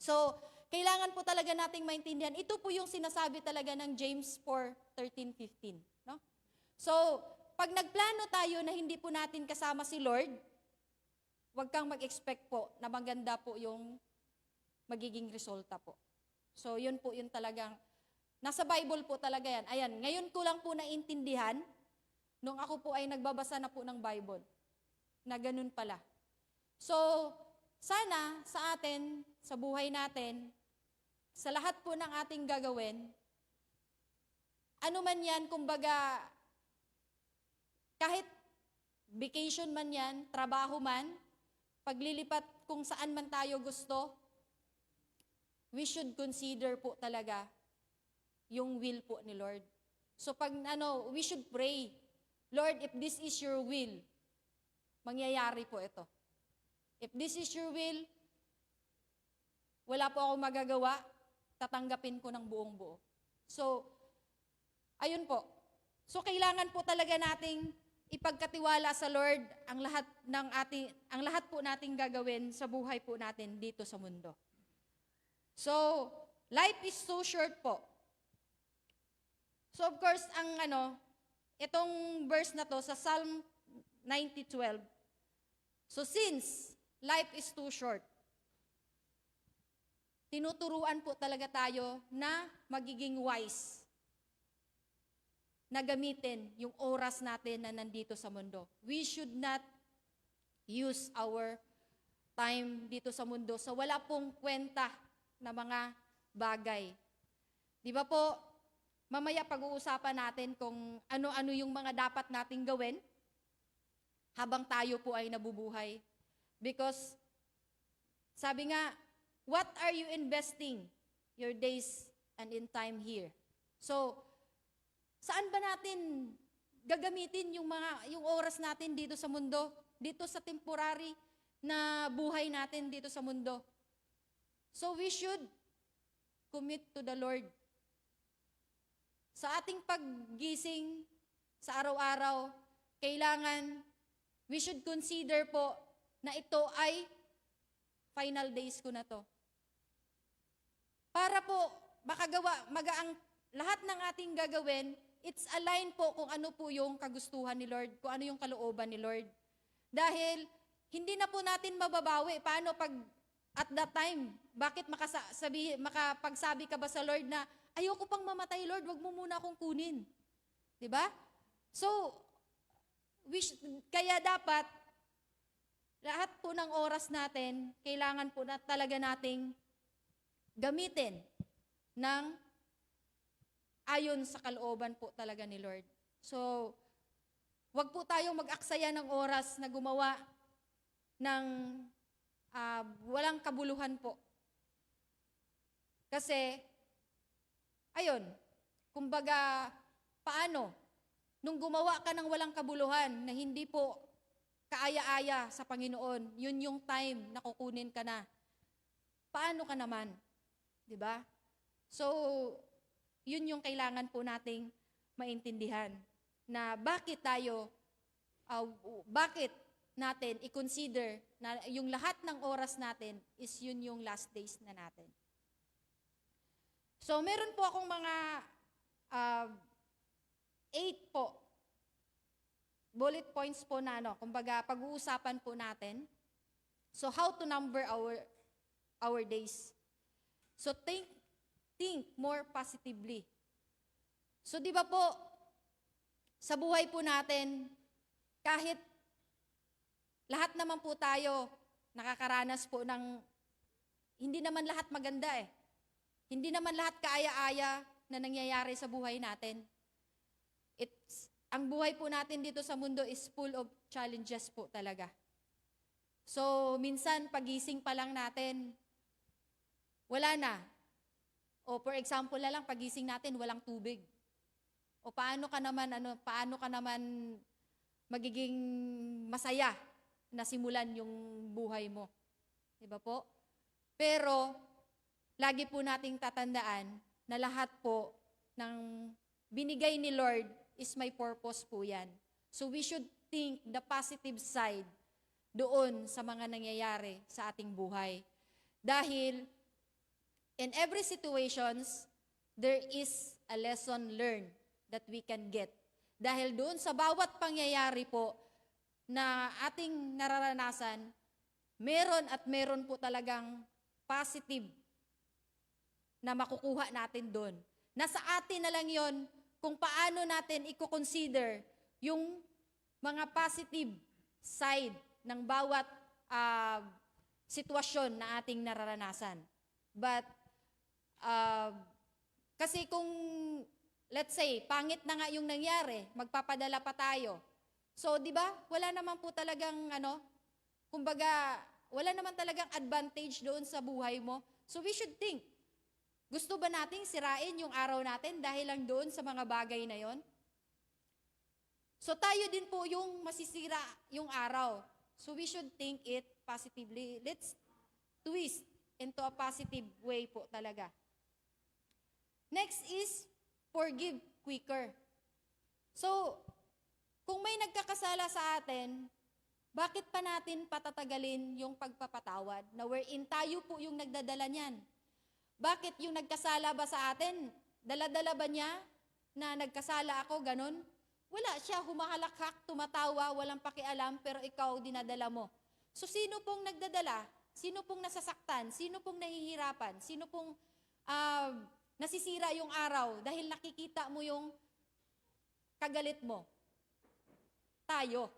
So, kailangan po talaga nating maintindihan. Ito po yung sinasabi talaga ng James 4:13-15. No? So, pag nagplano tayo na hindi po natin kasama si Lord, huwag kang mag-expect po na maganda po yung magiging resulta po. So, yun po yun talagang, nasa Bible po talaga yan. Ayan, ngayon ko lang po naintindihan, nung ako po ay nagbabasa na po ng Bible, na ganun pala. So, sana sa atin, sa buhay natin, sa lahat po ng ating gagawin, ano man yan, kumbaga, kahit vacation man yan, trabaho man, paglilipat kung saan man tayo gusto, we should consider po talaga yung will po ni Lord. So pag we should pray, Lord, if this is your will, mangyayari po ito. If this is your will, wala po akong magagawa, tatanggapin ko ng buong buo. So, ayun po. So kailangan po talaga nating ipagkatiwala sa Lord ang lahat po nating gagawin sa buhay po natin dito sa mundo. So, life is so short po. So, of course, itong verse na to sa Psalm 90:12. So, since life is too short, tinuturuan po talaga tayo na magiging wise, na gamitin yung oras natin na nandito sa mundo. We should not use our time dito sa mundo sa wala pong kwenta na mga bagay. Di ba po, mamaya pag-uusapan natin kung ano-ano yung mga dapat nating gawin habang tayo po ay nabubuhay. Because, sabi nga, what are you investing your days and in time here? So, saan ba natin gagamitin yung oras natin dito sa mundo? Dito sa temporary na buhay natin dito sa mundo? So, we should commit to the Lord. Sa ating paggising sa araw-araw, kailangan we should consider po na ito ay final days ko na to. Para po magaang lahat ng ating gagawin, it's align po kung ano po yung kagustuhan ni Lord, kung ano yung kalooban ni Lord. Dahil hindi na po natin mababawi. Paano pag at that time, bakit makapagsabi ka ba sa Lord na ayoko pang mamatay, Lord, wag mo muna akong kunin. 'Di ba? So, kaya dapat lahat po ng oras natin, kailangan po na talaga nating gamitin ng ayon sa kalooban po talaga ni Lord. So, wag po tayong mag-aksaya ng oras na gumawa ng walang kabuluhan po. Kasi, ayun, kumbaga, paano? Nung gumawa ka ng walang kabuluhan na hindi po kaaya-aya sa Panginoon, yun yung time na kukunin ka na. Paano ka naman? 'Di ba? So, yun yung kailangan po nating maintindihan na bakit natin i-consider na yung lahat ng oras natin is yun yung last days na natin. So, meron po akong mga 8 po bullet points po na kumbaga pag-uusapan po natin. So, how to number our days. So, think more positively. So, di ba po, sa buhay po natin, kahit lahat naman po tayo nakakaranas po ng, hindi naman lahat maganda eh. Hindi naman lahat kaaya-aya na nangyayari sa buhay natin. Ang buhay po natin dito sa mundo is full of challenges po talaga. So, minsan, pagising pa lang natin, wala na. O for example na lang, pagising natin, walang tubig. O paano ka naman magiging masaya na simulan yung buhay mo. Diba po? Pero, lagi po nating tatandaan na lahat po ng binigay ni Lord is may purpose po yan. So we should think the positive side doon sa mga nangyayari sa ating buhay. Dahil in every situations, there is a lesson learned that we can get. Dahil doon sa bawat pangyayari po na ating nararanasan, meron po talagang positive na makukuha natin doon. Nasa atin na lang yon kung paano natin i-consider yung mga positive side ng bawat sitwasyon na ating nararanasan. But, kasi kung, let's say, pangit na nga yung nangyari, magpapadala pa tayo. So, di ba, wala naman po talagang, kumbaga, wala naman talagang advantage doon sa buhay mo. So, we should think, gusto ba nating sirain yung araw natin dahil lang doon sa mga bagay na yon? So tayo din po yung masisira yung araw. So we should think it positively. Let's twist into a positive way po talaga. Next is forgive quicker. So, kung may nagkakasala sa atin, bakit pa natin patatagalin yung pagpapatawad na wherein tayo po yung nagdadala niyan? Bakit yung nagkasala ba sa atin? Dala-dala ba niya na nagkasala ako, ganun? Wala siya, humahalakhak, tumatawa, walang pakialam, pero ikaw dinadala mo. So sino pong nagdadala? Sino pong nasasaktan? Sino pong nahihirapan? Sino pong nasisira yung araw dahil nakikita mo yung kagalit mo? Tayo.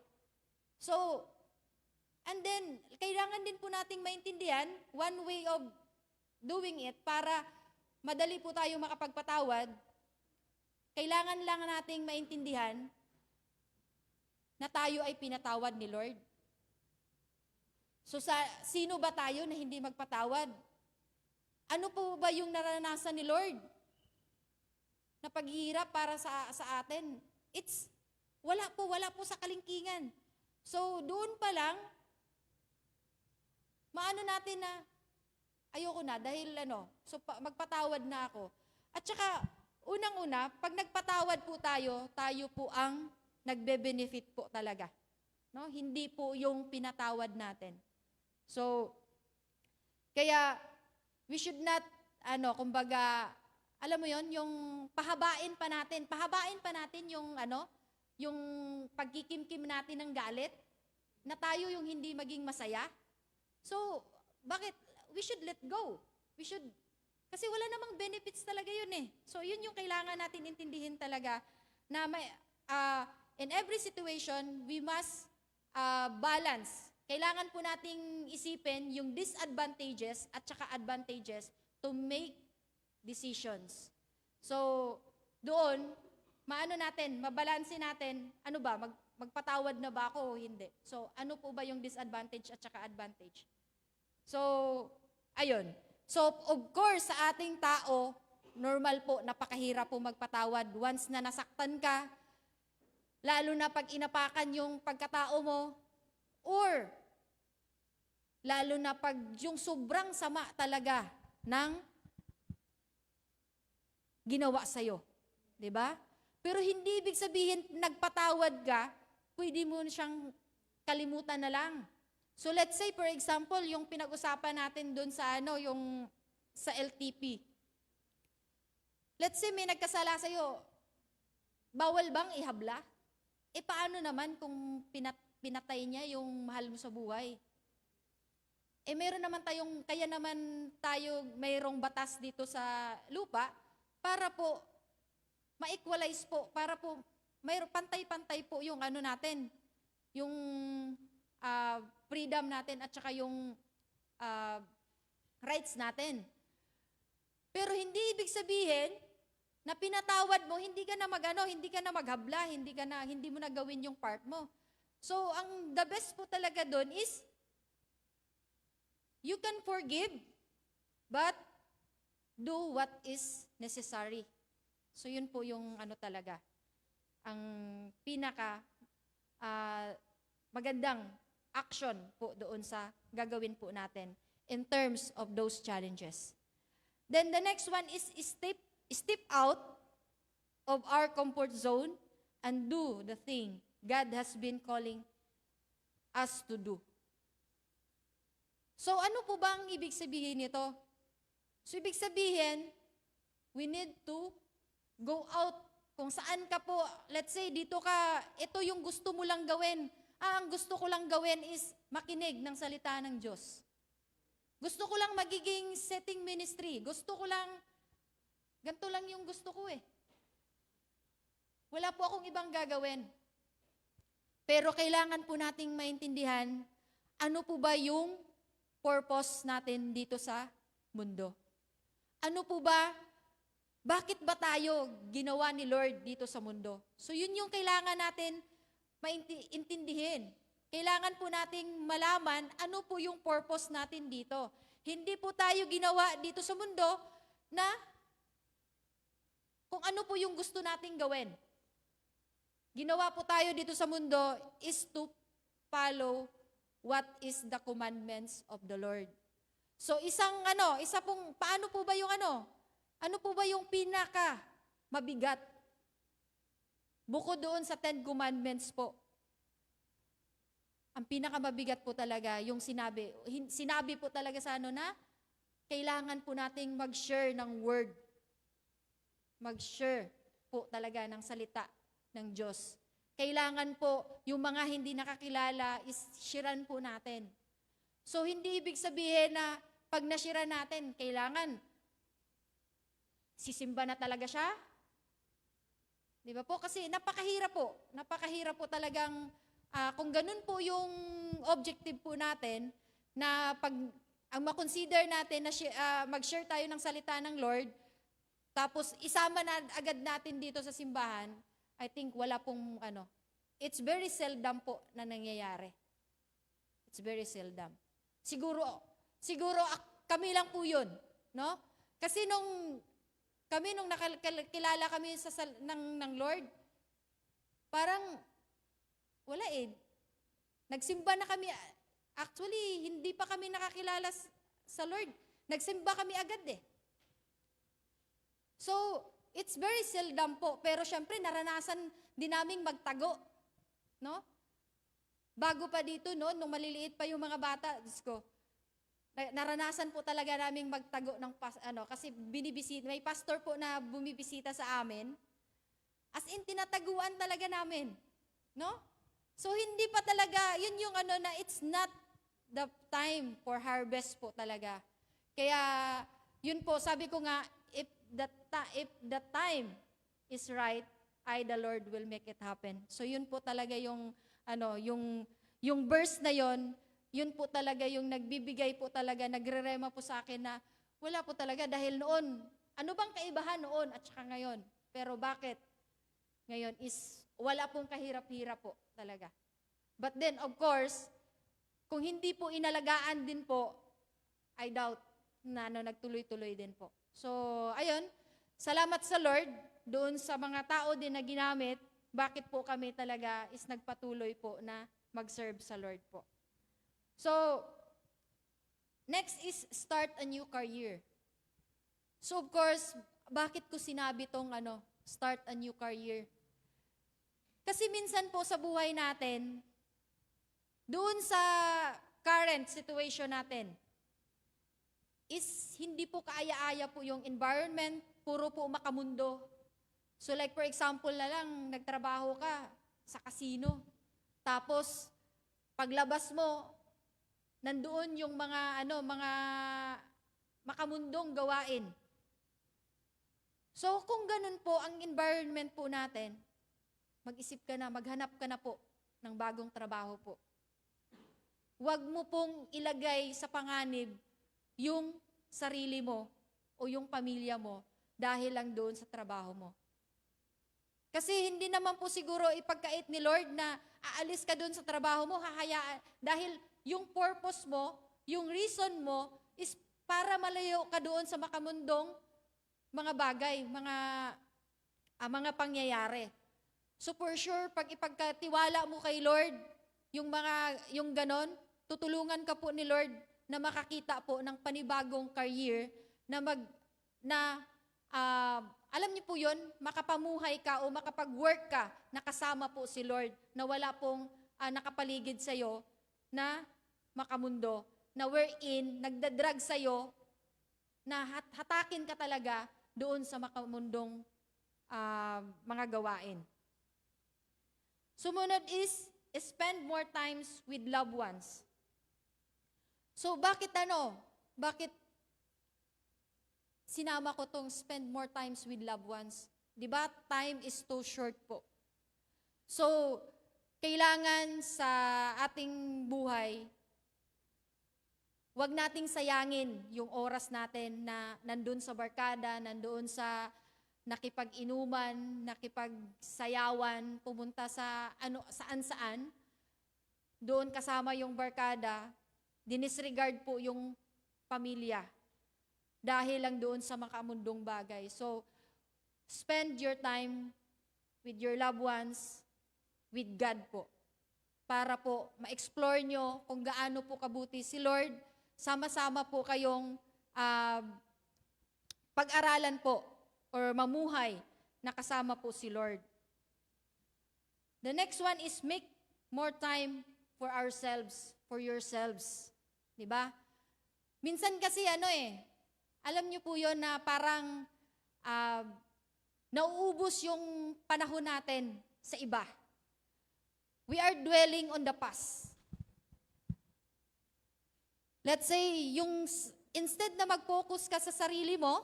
So, and then, kailangan din po nating maintindihan, one way of doing it para madali po tayo makapagpatawad, kailangan lang nating maintindihan na tayo ay pinatawad ni Lord. So sino ba tayo na hindi magpatawad? Ano po ba yung naranasan ni Lord na paghihirap para sa atin? Wala po sa kalingkingan. So doon pa lang, maano natin na ayoko na dahil magpatawad na ako. At saka, unang-una, pag nagpatawad po tayo po ang nagbe-benefit po talaga. No? Hindi po yung pinatawad natin. So, kaya, we should not, kumbaga, alam mo yon, yung pahabain pa natin yung pagkikimkim natin ng galit, na tayo yung hindi maging masaya. So, bakit? We should let go. Kasi wala namang benefits talaga yun eh. So, yun yung kailangan natin intindihin talaga, na in every situation, we must balance. Kailangan po nating isipin yung disadvantages at saka advantages to make decisions. So, doon, mabalansin natin, magpatawad na ba ako o hindi? So, ano po ba yung disadvantage at saka advantage? So, ayun. So, of course, sa ating tao, normal po, napakahirap po magpatawad. Once na nasaktan ka, lalo na pag inapakan yung pagkatao mo, or lalo na pag yung sobrang sama talaga ng ginawa sa'yo. 'Di ba? Pero hindi ibig sabihin nagpatawad ka, pwede mo siyang kalimutan na lang. So let's say, for example, yung pinag-usapan natin doon sa yung sa LTP. Let's say may nagkasala sa'yo, bawal bang ihabla? Paano naman kung pinatay niya yung mahal mo sa buhay? Meron naman kaya naman tayo mayroong batas dito sa lupa para po ma-equalize po, para po pantay-pantay po yung natin, yung freedom natin at saka yung rights natin. Pero hindi ibig sabihin na pinatawad mo, hindi ka na maghabla, hindi mo na gawin yung part mo. So, the best po talaga doon is, you can forgive, but do what is necessary. So, yun po yung talaga, ang pinaka magandang action po doon sa gagawin po natin in terms of those challenges. Then the next one is step out of our comfort zone and do the thing God has been calling us to do. So ano po ba ang ibig sabihin nito? So ibig sabihin, we need to go out. Kung saan ka po, let's say dito ka, ito yung gusto mo lang gawin. Ang gusto ko lang gawin is makinig ng salita ng Diyos. Gusto ko lang magiging setting ministry. Gusto ko lang, ganito lang yung gusto ko eh. Wala po akong ibang gagawin. Pero kailangan po nating maintindihan, ano po ba yung purpose natin dito sa mundo? Ano po ba, bakit ba tayo ginawa ni Lord dito sa mundo? So yun yung kailangan natin maintindihin. Kailangan po nating malaman ano po yung purpose natin dito. Hindi po tayo ginawa dito sa mundo na kung ano po yung gusto nating gawin. Ginawa po tayo dito sa mundo is to follow what is the commandments of the Lord. So paano po ba yung ano po ba yung pinaka mabigat? Bukod doon sa 10 commandments po. Ang pinakamabigat po talaga, yung sinabi po talaga sa na kailangan po nating mag-share ng word. Mag-share po talaga ng salita ng Diyos. Kailangan po, yung mga hindi nakakilala, is-sharean po natin. So, hindi ibig sabihin na pag na-share natin, kailangan sisimba na talaga siya. Di ba po? Kasi napakahirap po. Napakahirap po talagang kung ganun po yung objective po natin, na pag ang makonsider natin na mag-share tayo ng salita ng Lord, tapos isama na agad natin dito sa simbahan, I think wala pong it's very seldom po na nangyayari. It's very seldom. Siguro kami lang po yun, no? Kasi nung nakakilala kami ng Lord, parang wala eh. Nagsimba na kami. Actually, hindi pa kami nakakilala sa Lord. Nagsimba kami agad eh. So, it's very seldom po. Pero syempre, naranasan din naming magtago. No? Bago pa dito, no, nung maliliit pa yung mga bata, Diyos ko, naranasan po talaga naming magtago ng kasi may pastor po na bumibisita sa amin. As in, tinataguan talaga namin. No? So, hindi pa talaga, yun yung na it's not the time for harvest po talaga. Kaya, yun po, sabi ko nga, if the time is right, the Lord will make it happen. So, yun po talaga yung, yung verse na yun po talaga yung nagbibigay po talaga, nagre-rema po sa akin na wala po talaga dahil noon, ano bang kaibahan noon at saka ngayon? Pero bakit? Ngayon is wala pong kahirap-hirap po talaga. But then, of course, kung hindi po inalagaan din po, I doubt na nagtuloy-tuloy din po. So, ayun, salamat sa Lord doon sa mga tao din na ginamit, bakit po kami talaga is nagpatuloy po na mag-serve sa Lord po. So, next is start a new career. So, of course, bakit ko sinabi tong start a new career? Kasi minsan po sa buhay natin, doon sa current situation natin, is hindi po kaaya-aya po yung environment, puro po makamundo. So like for example na lang, nagtrabaho ka sa casino. Tapos, paglabas mo, nandoon yung mga makamundong gawain. So kung ganun po ang environment po natin, mag-isip ka na, maghanap ka na po ng bagong trabaho po. Huwag mo pong ilagay sa panganib yung sarili mo o yung pamilya mo dahil lang doon sa trabaho mo. Kasi hindi naman po siguro ipagkait ni Lord na aalis ka doon sa trabaho mo, hahayaan. Dahil yung purpose mo, yung reason mo is para malayo ka doon sa makamundong mga bagay, mga pangyayari. So for sure, pag ipagkatiwala mo kay Lord, yung ganon, tutulungan ka po ni Lord na makakita po ng panibagong career alam niyo po yun, makapamuhay ka o makapag-work ka na kasama po si Lord na wala pong nakapaligid sa'yo na makamundo, na wherein nagdadrag sa'yo na hatakin ka talaga doon sa makamundong mga gawain. Sumunod is spend more times with loved ones. So bakit Bakit sinama ko tong spend more times with loved ones? Diba? Time is too short po. So, kailangan sa ating buhay, wag nating sayangin yung oras natin na nandun sa barkada, nandoon sa nakipag-inuman, nakipagsayawan, pumunta sa saan-saan, doon kasama yung barkada, dinisregard po yung pamilya dahil lang doon sa makamundong bagay. So, spend your time with your loved ones, with God po. Para po ma-explore nyo kung gaano po kabuti si Lord, sama-sama po kayong pag-aralan po or mamuhay na kasama po si Lord. The next one is make more time for ourselves, for yourselves. Diba? Minsan kasi alam niyo po yon na parang nauubos yung panahon natin sa iba. We are dwelling on the past. Let's say, instead na mag-focus ka sa sarili mo,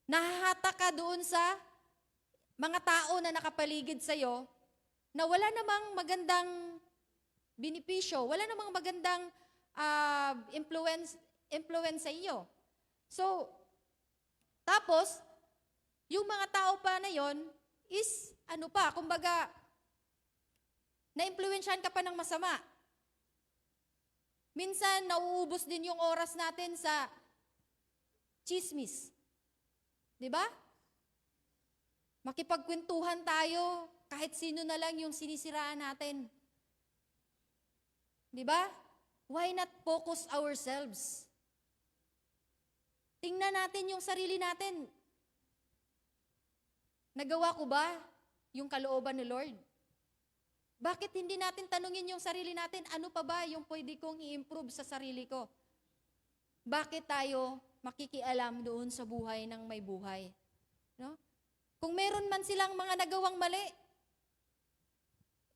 nahahata ka doon sa mga tao na nakapaligid sa'yo na wala namang magandang benepisyo, wala namang magandang influence sa iyo. So, Tapos, yung mga tao pa na yon is, kumbaga, na-impluwensyahan ka pa ng masama. Minsan, nauubos din yung oras natin sa chismis. Di ba? Makipagkwentuhan tayo, kahit sino na lang yung sinisiraan natin. Di ba? Why not focus ourselves? Tingnan natin yung sarili natin. Nagawa ko ba yung kalooban ni Lord? Bakit hindi natin tanungin yung sarili natin, ano pa ba yung pwede kong i-improve sa sarili ko? Bakit tayo makikialam doon sa buhay ng may buhay? No? Kung meron man silang mga nagawang mali,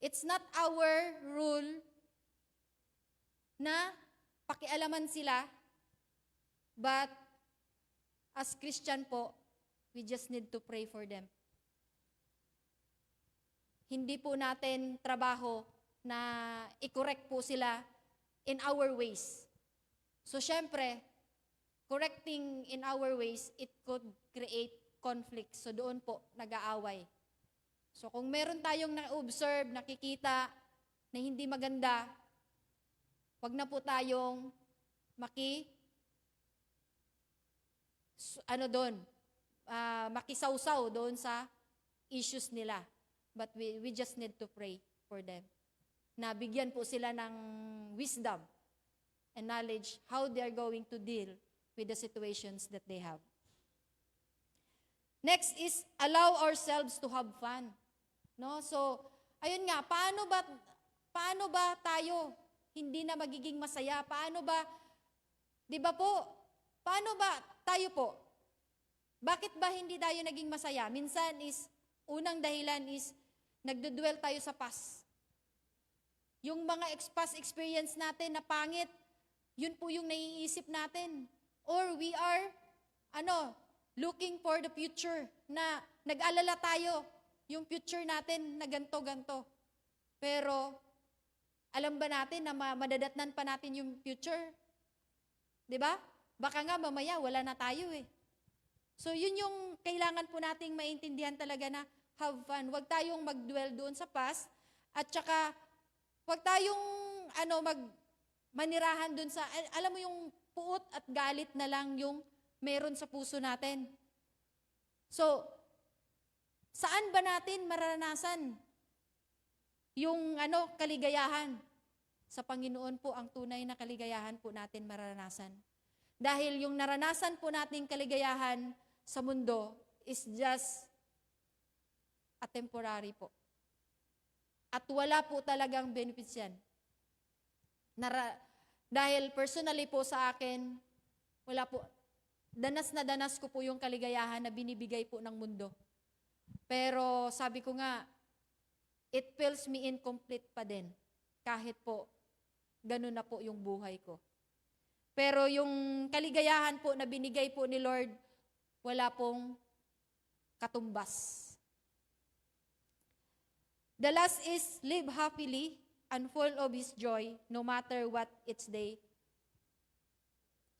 it's not our rule na pakialaman sila, but as Christian po, we just need to pray for them. Hindi po natin trabaho na i-correct po sila in our ways. So syempre, correcting in our ways, it could create conflict. So doon po, nag-aaway. So kung meron tayong na-observe, nakikita na hindi maganda, wag na po tayong makisawsaw doon sa issues nila. But we just need to pray for them. Na bigyan po sila ng wisdom and knowledge how they are going to deal with the situations that they have. Next is allow ourselves to have fun. No? So, ayun nga, paano ba tayo hindi na magiging masaya? Paano ba, di ba po, paano ba tayo po? Bakit ba hindi tayo naging masaya? Minsan is, unang dahilan is, nagdudwell tayo sa past. Yung mga past experience natin na pangit, yun po yung naiisip natin. Or we are, looking for the future, na nag-alala tayo, yung future natin na ganto-ganto. Pero, alam ba natin na madadatnan pa natin yung future? 'Di ba? Baka nga mamaya wala na tayo eh. So yun yung kailangan po nating maintindihan talaga na have fun. Huwag tayong mag-dwell doon sa past at saka huwag tayong manirahan doon sa alam mo yung puot at galit na lang yung meron sa puso natin. So saan ba natin mararanasan yung kaligayahan? Sa Panginoon po ang tunay na kaligayahan po natin mararanasan. Dahil yung naranasan po nating kaligayahan sa mundo is just a temporary po. At wala po talagang benefits yan. Dahil personally po sa akin, wala po, danas na danas ko po yung kaligayahan na binibigay po ng mundo. Pero sabi ko nga, it feels me incomplete pa din. Kahit po, ganun na po yung buhay ko. Pero yung kaligayahan po na binigay po ni Lord, wala pong katumbas. The last is, live happily and full of His joy, no matter what its day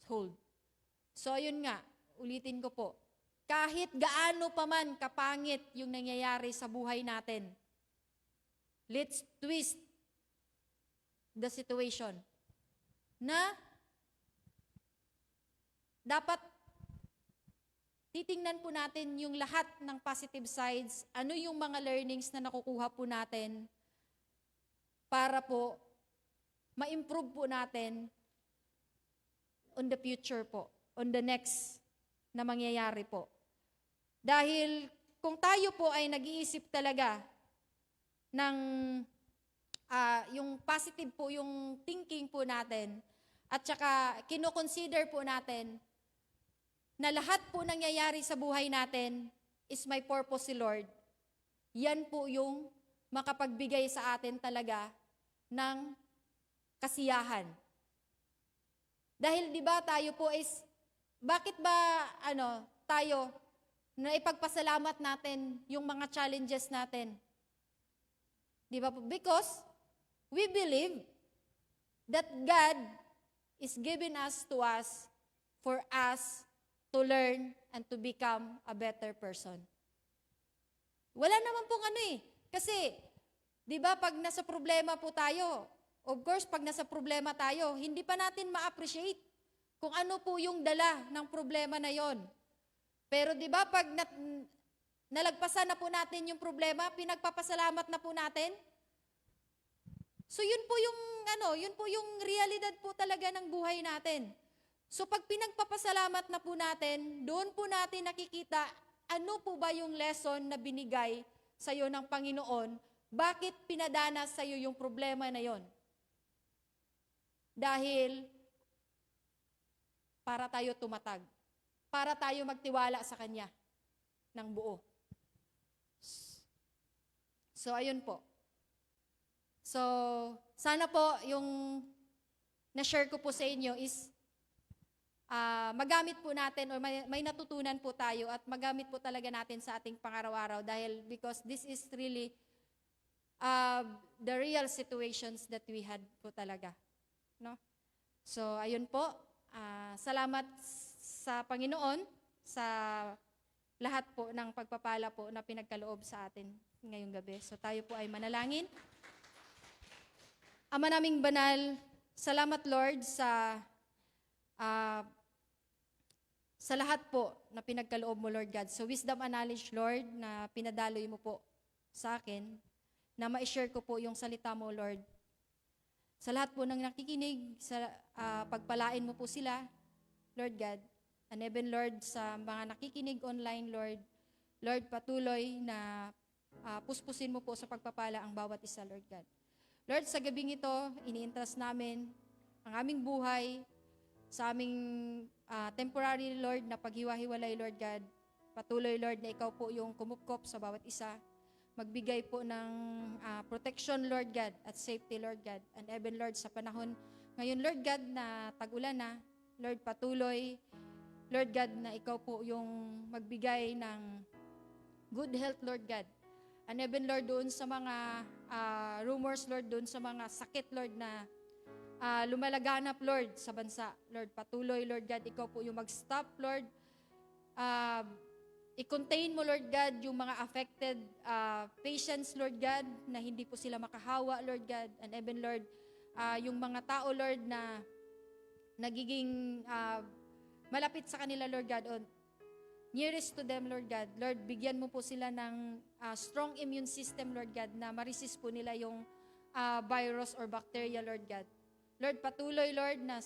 hold. So, yun nga, ulitin ko po. Kahit gaano pa man kapangit yung nangyayari sa buhay natin, let's twist the situation na dapat titingnan po natin yung lahat ng positive sides, ano yung mga learnings na nakukuha po natin para po ma-improve po natin on the future po, on the next na mangyayari po. Dahil kung tayo po ay nag-iisip talaga ng yung positive po yung thinking po natin at saka kino-consider po natin na lahat po nangyayari sa buhay natin is may purpose si Lord, yan po yung makapagbigay sa atin talaga ng kasiyahan. Dahil di ba tayo po is, bakit ba tayo na ipagpasalamat natin yung mga challenges natin? Di ba po? Because we believe that God is giving us to us for us to learn and to become a better person. Wala naman pong ano eh. Kasi, di ba, pag nasa problema po tayo, of course, pag nasa problema tayo, hindi pa natin ma-appreciate kung ano po yung dala ng problema na yon. Pero di ba, pag nalagpasan na po natin yung problema, pinagpapasalamat na po natin. So yun po yung yun po yung realidad po talaga ng buhay natin. So pag pinagpapasalamat na po natin, doon po natin nakikita ano po ba yung lesson na binigay sa iyo ng Panginoon, bakit pinadanas sa iyo yung problema na yon. Dahil para tayo tumatag, para tayo magtiwala sa Kanya ng buo. So ayun po. So, sana po yung na-share ko po sa inyo is magamit po natin or may natutunan po tayo at magamit po talaga natin sa ating pangaraw-araw dahil because this is really the real situations that we had po talaga. No? So, ayun po. Salamat sa Panginoon sa lahat po ng pagpapala po na pinagkaloob sa atin ngayong gabi. So, tayo po ay manalangin. Ama naming banal, salamat Lord sa lahat po na pinagkaloob mo Lord God. So wisdom and knowledge Lord na pinadaloy mo po sa akin na ma-share ko po yung salita mo Lord. Sa lahat po ng nakikinig, pagpalain mo po sila Lord God. And even Lord sa mga nakikinig online Lord, Lord patuloy na puspusin mo po sa pagpapala ang bawat isa Lord God. Lord, sa gabing ito, ini-entrust namin ang aming buhay sa aming temporary, Lord, na paghiwa-hiwalay, Lord God. Patuloy, Lord, na ikaw po yung kumupkop sa bawat isa. Magbigay po ng protection, Lord God, at safety, Lord God. And even, Lord, sa panahon ngayon, Lord God, na tag-ulan na, Lord, patuloy, Lord God, na ikaw po yung magbigay ng good health, Lord God. And even, Lord, doon sa mga rumors, Lord, doon sa mga sakit, Lord, na lumalaganap, Lord, sa bansa. Lord, patuloy, Lord God, ikaw po yung mag-stop, Lord. I-contain mo, Lord God, yung mga affected patients, Lord God, na hindi po sila makahawa, Lord God. And even, Lord, yung mga tao, Lord, na nagiging malapit sa kanila, Lord God, on nearest to them, Lord God. Lord, bigyan mo po sila ng strong immune system, Lord God, na ma-resist po nila yung virus or bacteria, Lord God. Lord, patuloy, Lord, na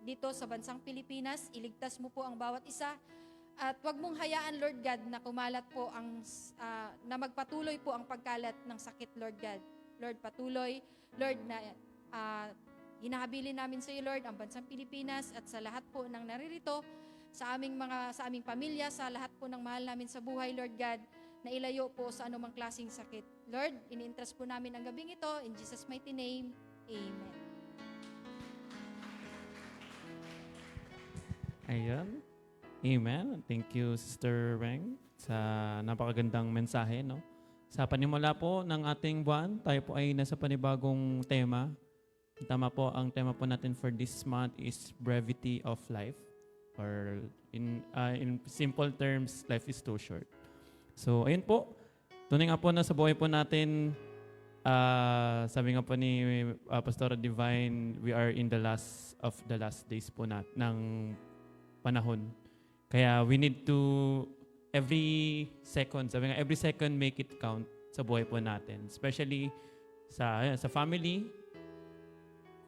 dito sa bansang Pilipinas, iligtas mo po ang bawat isa. At wag mong hayaan, Lord God, na kumalat po na magpatuloy po ang pagkalat ng sakit, Lord God. Lord, patuloy, Lord, na hinahabilin namin sa iyo, Lord, ang bansang Pilipinas at sa lahat po ng naririto, sa aming pamilya, sa lahat po ng mahal namin sa buhay, Lord God, na ilayo po sa anumang klaseng sakit. Lord, ini-entrust po namin ang gabing ito, in Jesus' mighty name, Amen. Ayan. Amen. Thank you, Sister Reng, sa napakagandang mensahe, no? Sa panimula po ng ating buwan, tayo po ay nasa panibagong tema. Tama po, ang tema po natin for this month is brevity of life. Or in simple terms, life is too short. So, ayun po. Tunay nga po na sa buhay po natin, sabi nga po ni Pastora Divine, we are in the last days po ng panahon. Kaya we need to, every second make it count sa buhay po natin. Especially sa family,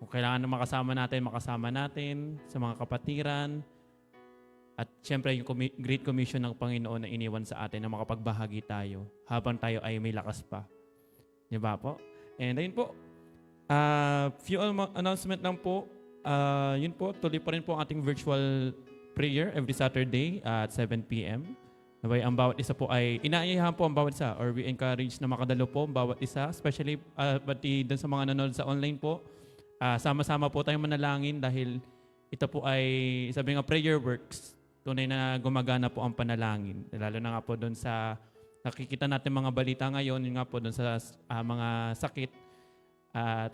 kung kailangan na makasama natin, sa mga kapatiran, at syempre yung Great Commission ng Panginoon na iniwan sa atin na makapagbahagi tayo habang tayo ay may lakas pa. Di ba po? And ayun po, few announcement lang po. Yun po, tuloy pa rin po ang ating virtual prayer every Saturday at 7 p.m. Nabay, ang bawat isa po ay, inaayahan po ang bawat isa or we encourage na makadalo po ang bawat isa, especially pati dun sa mga nanonood sa online po. Sama-sama po tayong manalangin dahil ito po ay, sabi nga, prayer works. Tunay na gumagana po ang panalangin. Lalo na nga po doon sa nakikita natin mga balita ngayon, yun nga po doon sa mga sakit. At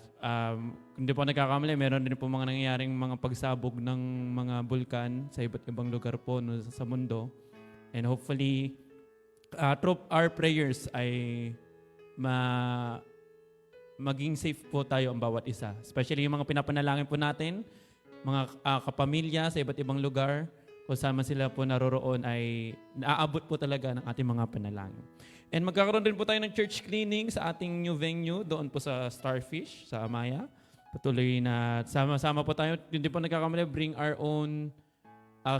kung di po nagkakamali, meron din po mga nangyayaring mga pagsabog ng mga bulkan sa iba't ibang lugar po no, sa mundo. And hopefully, through our prayers ay maging safe po tayo ang bawat isa. Especially yung mga pinapanalangin po natin, mga kapamilya sa iba't ibang lugar, kung saan man sila po naroroon ay naaabot po talaga ng ating mga panalangin. And magkakaroon din po tayo ng church cleaning sa ating new venue doon po sa Starfish, sa Amaya. Patuloy na sama-sama po tayo. Hindi po nagkakamali, bring our own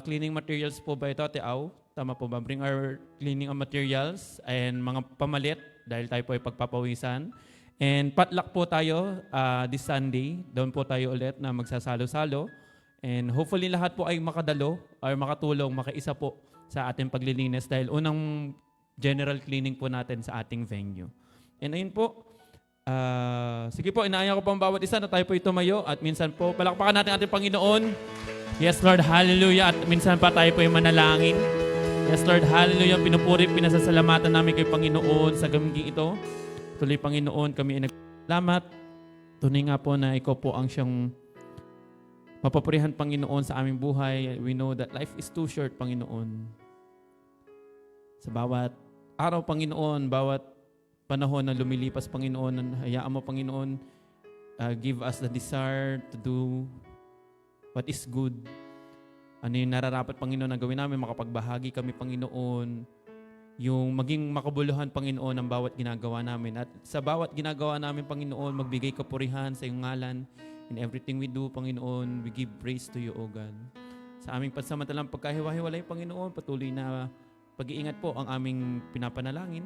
cleaning materials po ba ito, Ate Au? Tama po ba? Bring our cleaning materials and mga pamalit dahil tayo po ay pagpapawisan. And potluck po tayo this Sunday. Doon po tayo ulit na magsasalo-salo. And hopefully lahat po ay makadalo or makatulong, makaisa po sa ating paglilinis dahil unang general cleaning po natin sa ating venue. And ayun po, sige po, inaaya ko po ang bawat isa na tayo po tumayo at minsan po, palakpakan natin ating Panginoon. Yes, Lord, hallelujah. At minsan pa tayo po yung manalangin. Yes, Lord, hallelujah. Pinupuri, pinasasalamatan namin kay Panginoon sa gamiting ito. Tuloy, Panginoon, kami ay nagpapalamat. Tunay nga po na ikaw po ang siyang mapapurihan, Panginoon, sa aming buhay. We know that life is too short, Panginoon. Sa bawat araw, Panginoon, bawat panahon na lumilipas, Panginoon, hayaan mo, Panginoon, give us the desire to do what is good. Ano yung nararapat, Panginoon, na gawin namin, makapagbahagi kami, Panginoon, yung maging makabuluhan, Panginoon, ng bawat ginagawa namin. At sa bawat ginagawa namin, Panginoon, magbigay kapurihan sa iyong ngalan. In everything we do, Panginoon, we give praise to you, O God. Sa aming pansamantalang pagkahiwa-hiwalay, Panginoon, patuloy na pag-iingat po ang aming pinapanalangin.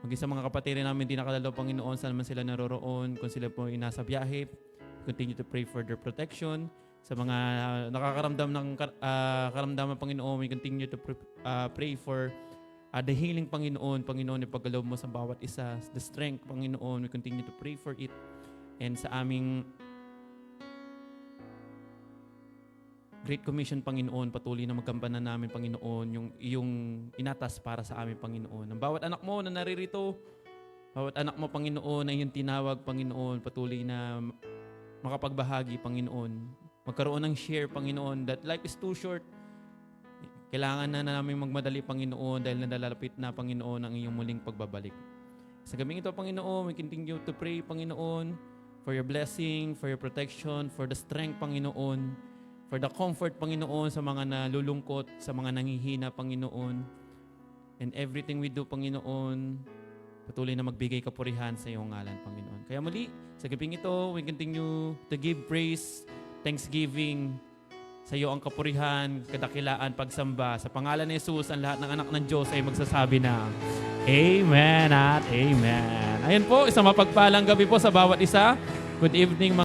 Maging sa mga kapatid namin di nakadalo, Panginoon, saan man sila naroroon, kung sila po nasa biyahe, continue to pray for their protection. Sa mga nakakaramdam ng karamdaman, Panginoon, we continue to pray for the healing, Panginoon. Panginoon, ipagalaw mo sa bawat isa. The strength, Panginoon, we continue to pray for it. And sa aming Great Commission, Panginoon, patuloy na magkampanan namin, Panginoon, yung iyong inatas para sa amin, Panginoon. Ang bawat anak mo na naririto, bawat anak mo, Panginoon, na iyong tinawag, Panginoon, patuloy na makapagbahagi, Panginoon. Magkaroon ng share, Panginoon, that life is too short. Kailangan na namin magmadali, Panginoon, dahil nalalapit na, Panginoon, ang iyong muling pagbabalik. Sa gabing ito, Panginoon, we continue to pray, Panginoon, for your blessing, for your protection, for the strength, Panginoon, for the comfort, Panginoon, sa mga nalulungkot, sa mga nanghihina, Panginoon. And everything we do, Panginoon, patuloy na magbigay kapurihan sa iyong ngalan, Panginoon. Kaya muli, sa gabing ito, we continue to give praise, thanksgiving, sa iyo ang kapurihan, kadakilaan, pagsamba. Sa pangalan ni Jesus, ang lahat ng anak ng Diyos ay magsasabi na, Amen at Amen. Ayun po, isang mapagpalang gabi po sa bawat isa. Good evening, mga